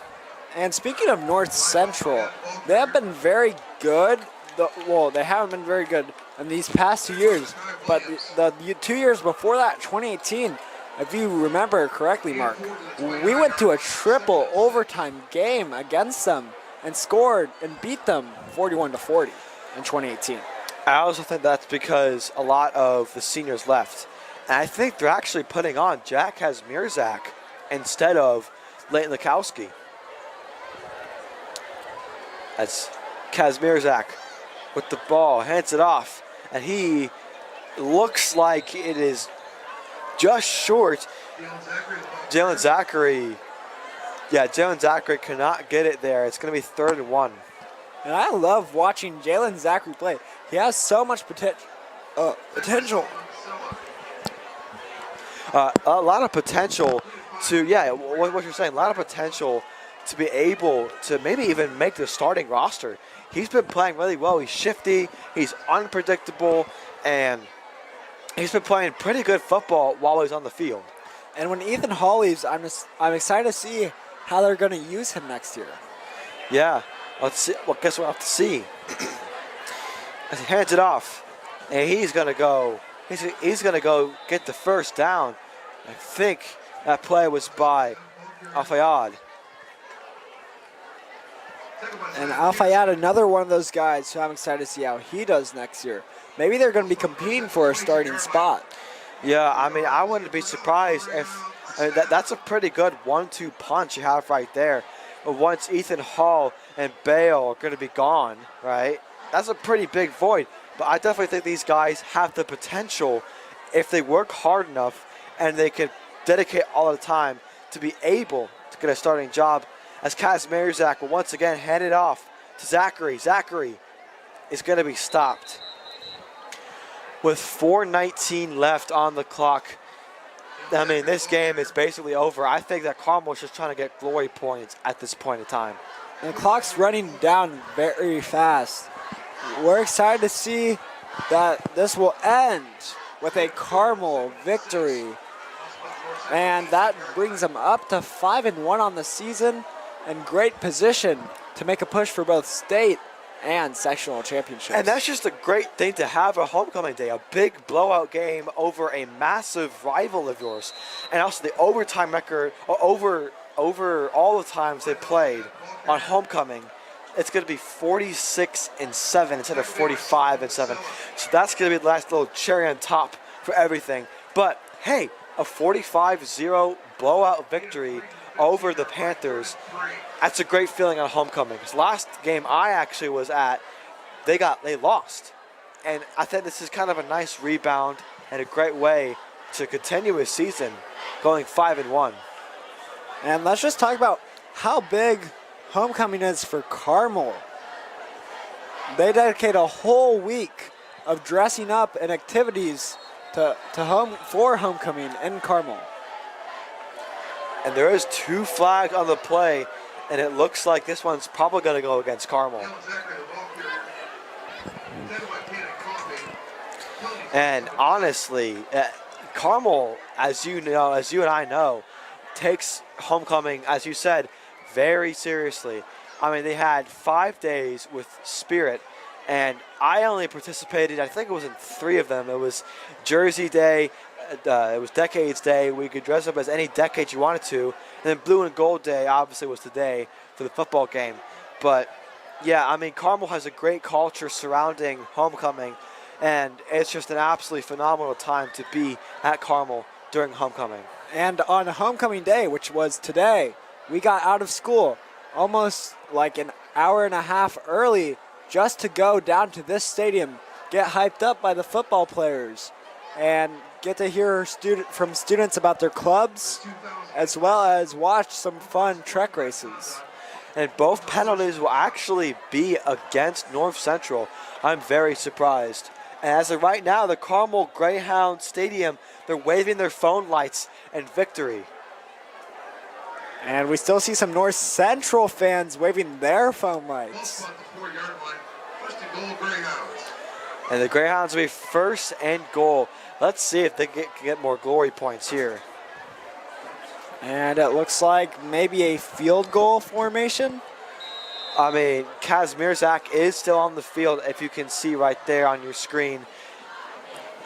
And speaking of North Central, they have been very good. Well, they haven't been very good in these past 2 years, but the 2 years before that, 2018, if you remember correctly, Mark, we went to a triple overtime game against them and scored and beat them 41-40 in 2018. I also think that's because a lot of the seniors left. And I think they're actually putting on Jack Kazmierzak instead of Leighton Lukowski. That's Kazmierzak with the ball, hands it off, and he looks like it is just short. Jalen Zachary cannot get it there. It's going to be 3rd and 1. And I love watching Jalen Zachary play. He has so much potential. A lot of potential to, what you're saying, a lot of potential to be able to maybe even make the starting roster. He's been playing really well. He's shifty, he's unpredictable, and he's been playing pretty good football while he's on the field. And when Ethan Hall leaves, I'm excited to see how they're going to use him next year. Yeah, let's see. Well, guess we'll have to see. As he hands it off, and he's going to go. He's going to go get the first down. I think that play was by Al-Fayyad. And Al-Fayyad, another one of those guys who I'm excited to see how he does next year. Maybe they're going to be competing for a starting spot. Yeah, I mean, I wouldn't be surprised if that's a pretty good 1-2 punch you have right there. But once Ethan Hall and Bale are going to be gone, right, that's a pretty big void. But I definitely think these guys have the potential, if they work hard enough and they can dedicate all the time, to be able to get a starting job. As Kazmierzak will once again hand it off to Zachary. Zachary is going to be stopped. With 4:19 left on the clock, I mean, this game is basically over. I think that Carmel's just trying to get glory points at this point in time. And the clock's running down very fast. We're excited to see that this will end with a Carmel victory. And that brings them up to 5-1 on the season, and great position to make a push for both state and sectional championships. And that's just a great thing to have a homecoming day, a big blowout game over a massive rival of yours. And also the overtime record, over all the times they played on homecoming, it's going to be 46-7 instead of 45-7. So that's going to be the last little cherry on top for everything. But hey, a 45-0 blowout victory over the Panthers, that's a great feeling on homecoming. Because last game I actually was at, they lost. And I think this is kind of a nice rebound and a great way to continue his season going 5-1. And let's just talk about how big homecoming is for Carmel. They dedicate a whole week of dressing up and activities for homecoming in Carmel. And there is 2 flags on the play, and it looks like this one's probably going to go against Carmel. And honestly, Carmel, as you know, as you and I know, takes homecoming, as you said, very seriously. I mean, they had 5 days with Spirit, and I only participated, I think it was in 3 of them. It was Jersey Day, it was Decades Day. We could dress up as any decade you wanted to. And then Blue and Gold Day, obviously, was the day for the football game. But, yeah, I mean, Carmel has a great culture surrounding homecoming, and it's just an absolutely phenomenal time to be at Carmel during homecoming. And on homecoming day, which was today, we got out of school almost like an hour and a half early just to go down to this stadium, get hyped up by the football players, and get to hear from students about their clubs, as well as watch some fun trek races. And both penalties will actually be against North Central. I'm very surprised. And as of right now, the Carmel Greyhounds Stadium, they're waving their phone lights in victory. And we still see some North Central fans waving their phone lights. And the Greyhounds will be first and goal. Let's see if they can get more glory points here. And it looks like maybe a field goal formation. I mean, Kazmierzak is still on the field, if you can see right there on your screen.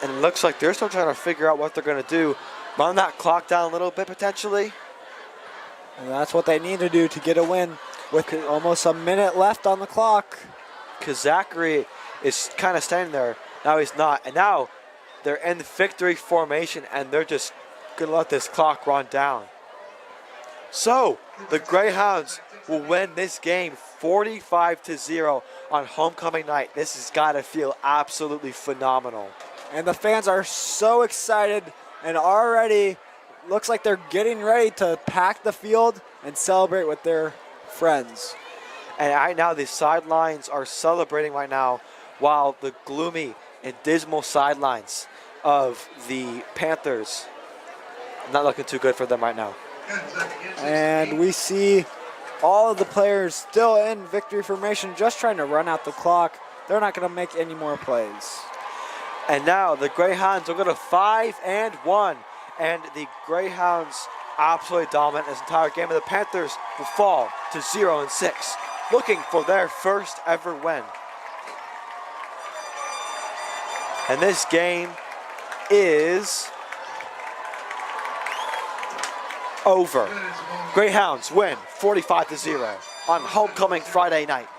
And it looks like they're still trying to figure out what they're going to do. Run that clock down a little bit, potentially. And that's what they need to do to get a win with almost a minute left on the clock. Because Zachary is kind of standing there. Now he's not. And now they're in the victory formation, and they're just going to let this clock run down. So the Greyhounds will win this game 45-0 on homecoming night. This has got to feel absolutely phenomenal. And the fans are so excited, and already looks like they're getting ready to pack the field and celebrate with their friends. And right now the sidelines are celebrating right now, while the gloomy and dismal sidelines of the Panthers, not looking too good for them right now. And we see all of the players still in victory formation, just trying to run out the clock. They're not going to make any more plays. And now the Greyhounds will go to 5-1. And the Greyhounds absolutely dominant this entire game. And the Panthers will fall to 0-6, looking for their first ever win. And this game is over. Greyhounds win 45-0 on homecoming Friday night.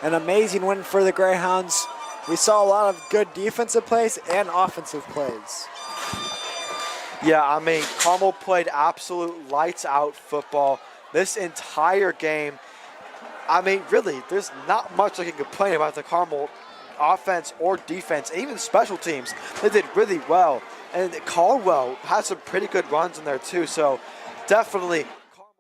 An amazing win for the Greyhounds. We saw a lot of good defensive plays and offensive plays. Yeah, I mean, Carmel played absolute lights out football this entire game. I mean, really, there's not much I can complain about the Carmel offense or defense, even special teams. They did really well. And Caldwell had some pretty good runs in there too, so definitely Carmel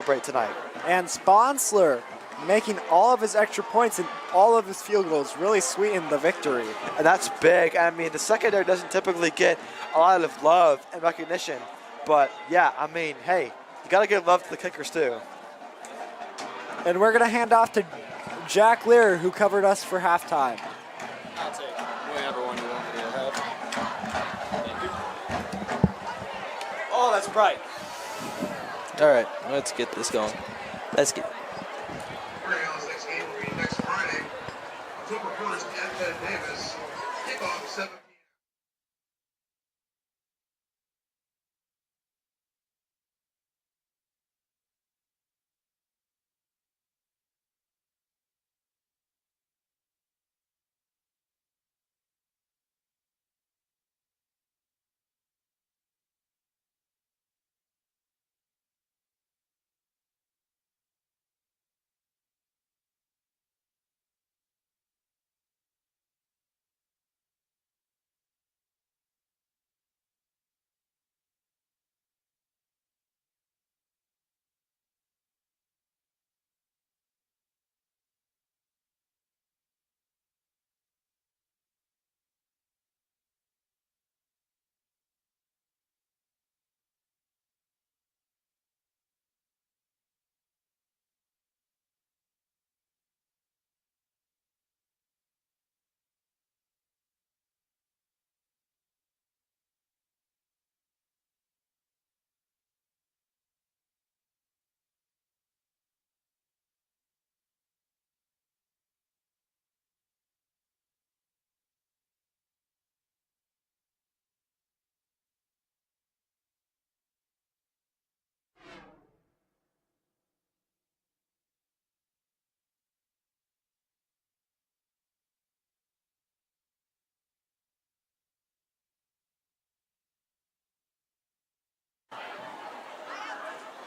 celebrate tonight. And Sponsler making all of his extra points and all of his field goals really sweetened the victory. And that's big. I mean, the secondary doesn't typically get a lot of love and recognition, but yeah, I mean, hey, you gotta give love to the kickers too. And we're gonna hand off to Jack Lear, who covered us for halftime. I'll take whatever one you want me to have. Thank you. Oh, that's bright. All right, let's get this going. Let's get. Greyhounds next game will be next Friday, October 1st at Ben Davis. Kickoff 7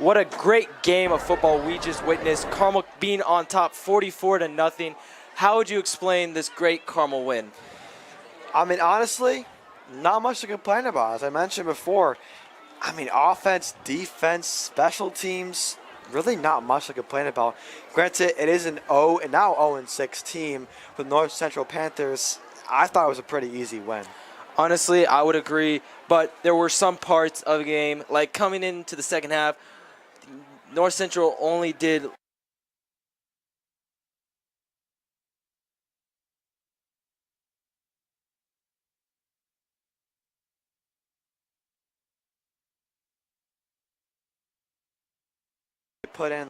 What a great game of football we just witnessed. Carmel being on top 44-0. How would you explain this great Carmel win? I mean, honestly, not much to complain about. As I mentioned before, I mean, offense, defense, special teams, really not much to complain about. Granted, it is an 0-6 team with North Central Panthers. I thought it was a pretty easy win. Honestly, I would agree, but there were some parts of the game, like coming into the second half, North Central only did put in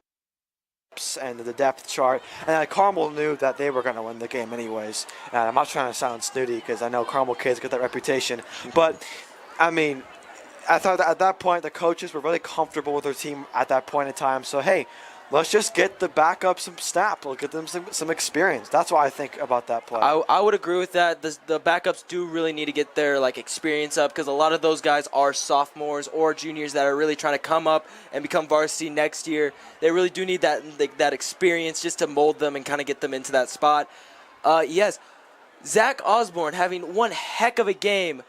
and the depth chart, and Carmel knew that they were going to win the game anyways. And I'm not trying to sound snooty because I know Carmel kids get that reputation, but I mean, I thought that at that point the coaches were really comfortable with their team at that point in time. So hey, let's just get the backup some snap. We'll get them some experience. That's what I think about that play. I would agree with that. The backups do really need to get their experience up because a lot of those guys are sophomores or juniors that are really trying to come up and become varsity next year. They really do need that experience just to mold them and kind of get them into that spot. Yes, Zach Osborne having one heck of a game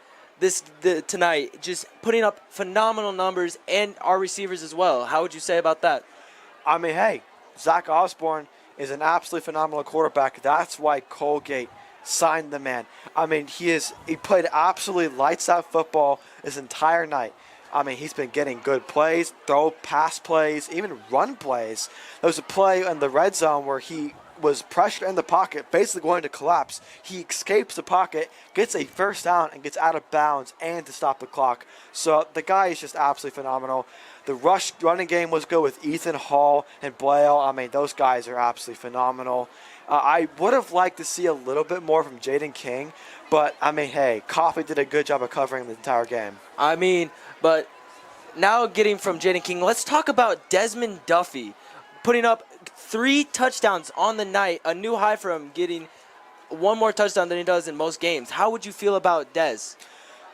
tonight, just putting up phenomenal numbers, and our receivers as well. How would you say about that? I mean, hey, Zach Osborne is an absolutely phenomenal quarterback. That's why Colgate signed the man. I mean, he played absolutely lights out football his entire night. I mean, he's been getting good plays, pass plays, even run plays. There was a play in the red zone where he was pressured in the pocket, basically going to collapse. He escapes the pocket, gets a first down, and gets out of bounds and to stop the clock. So the guy is just absolutely phenomenal. The running game was good with Ethan Hall and Blaile. I mean, those guys are absolutely phenomenal. I would have liked to see a little bit more from Jaden King, but I mean, hey, Coffey did a good job of covering the entire game. I mean, but now getting from Jaden King, let's talk about Desmond Duffy putting up 3 touchdowns on the night, a new high for him, getting one more touchdown than he does in most games. How would you feel about Dez?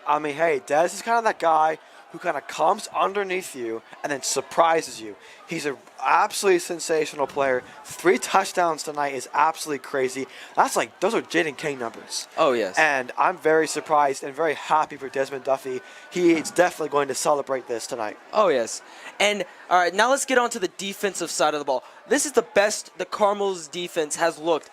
I mean, hey, Dez is kind of that guy who kind of comes underneath you and then surprises you. He's an absolutely sensational player. 3 touchdowns tonight is absolutely crazy. Those are Jaden King numbers. Oh, yes. And I'm very surprised and very happy for Desmond Duffy. He is definitely going to celebrate this tonight. Oh, yes. And, all right, now let's get on to the defensive side of the ball. This is the best the Carmel's defense has looked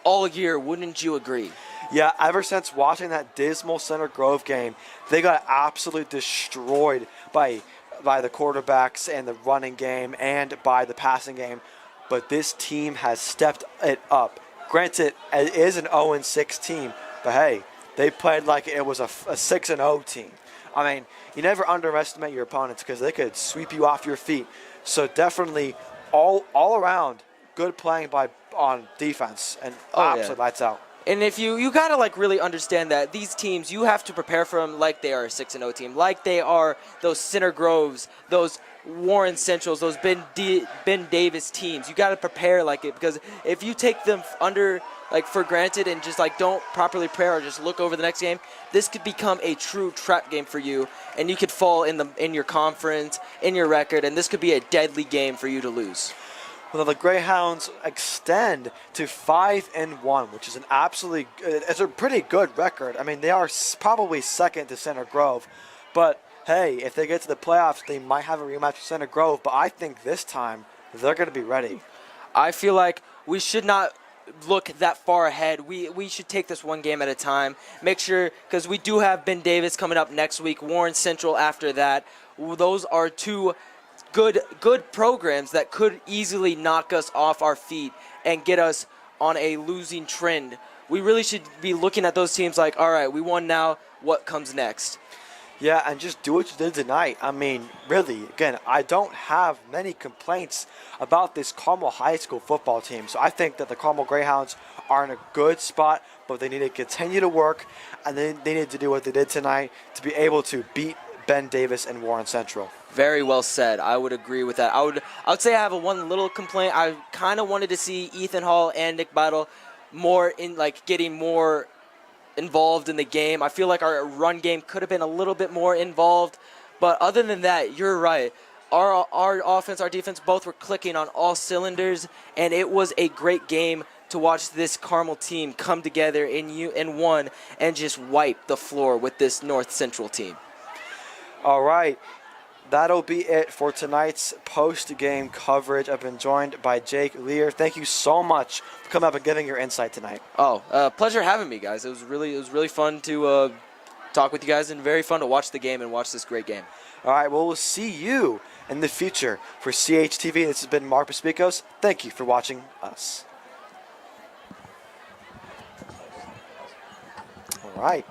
all year, wouldn't you agree? Yeah, ever since watching that dismal Center Grove game, they got absolutely destroyed by the quarterbacks and the running game and by the passing game. But this team has stepped it up. Granted, it is an 0-6 team, but hey, they played like it was a 6-0 team. I mean, you never underestimate your opponents because they could sweep you off your feet. So definitely all around good playing on defense and absolutely lights out. And if you got to really understand that these teams, you have to prepare for them like they are a 6-0 team, like they are those Center Groves, those Warren Centrals, those Ben Davis teams. You got to prepare like it, because if you take them for granted and just don't properly prepare or just look over the next game, this could become a true trap game for you, and you could fall in your conference, in your record, and this could be a deadly game for you to lose. Well, the Greyhounds extend to 5-1, which is it's a pretty good record. I mean, they are probably second to Center Grove, but hey, if they get to the playoffs, they might have a rematch with Center Grove. But I think this time they're going to be ready. I feel like we should not look that far ahead. We should take this one game at a time. Make sure, because we do have Ben Davis coming up next week, Warren Central after that. Those are 2 good programs that could easily knock us off our feet and get us on a losing trend. We really should be looking at those teams like, all right, we won now, what comes next? Yeah, and just do what you did tonight. I mean, really, again, I don't have many complaints about this Carmel High School football team. So I think that the Carmel Greyhounds are in a good spot, but they need to continue to work, and they need to do what they did tonight to be able to beat Ben Davis and Warren Central. Very well said. I would agree with that. I would say I have one little complaint. I kind of wanted to see Ethan Hall and Nick Battle more in getting more involved in the game. I feel like our run game could have been a little bit more involved, but other than that, you're right. our offense, our defense, both were clicking on all cylinders, and it was a great game to watch this Carmel team come together in one and just wipe the floor with this North Central team. All right. That'll be it for tonight's post-game coverage. I've been joined by Jake Lear. Thank you so much for coming up and giving your insight tonight. Oh, pleasure having me, guys. It was really fun to talk with you guys, and very fun to watch the game and watch this great game. All right, well, we'll see you in the future for CHTV. This has been Mark Bisbecos. Thank you for watching us. All right.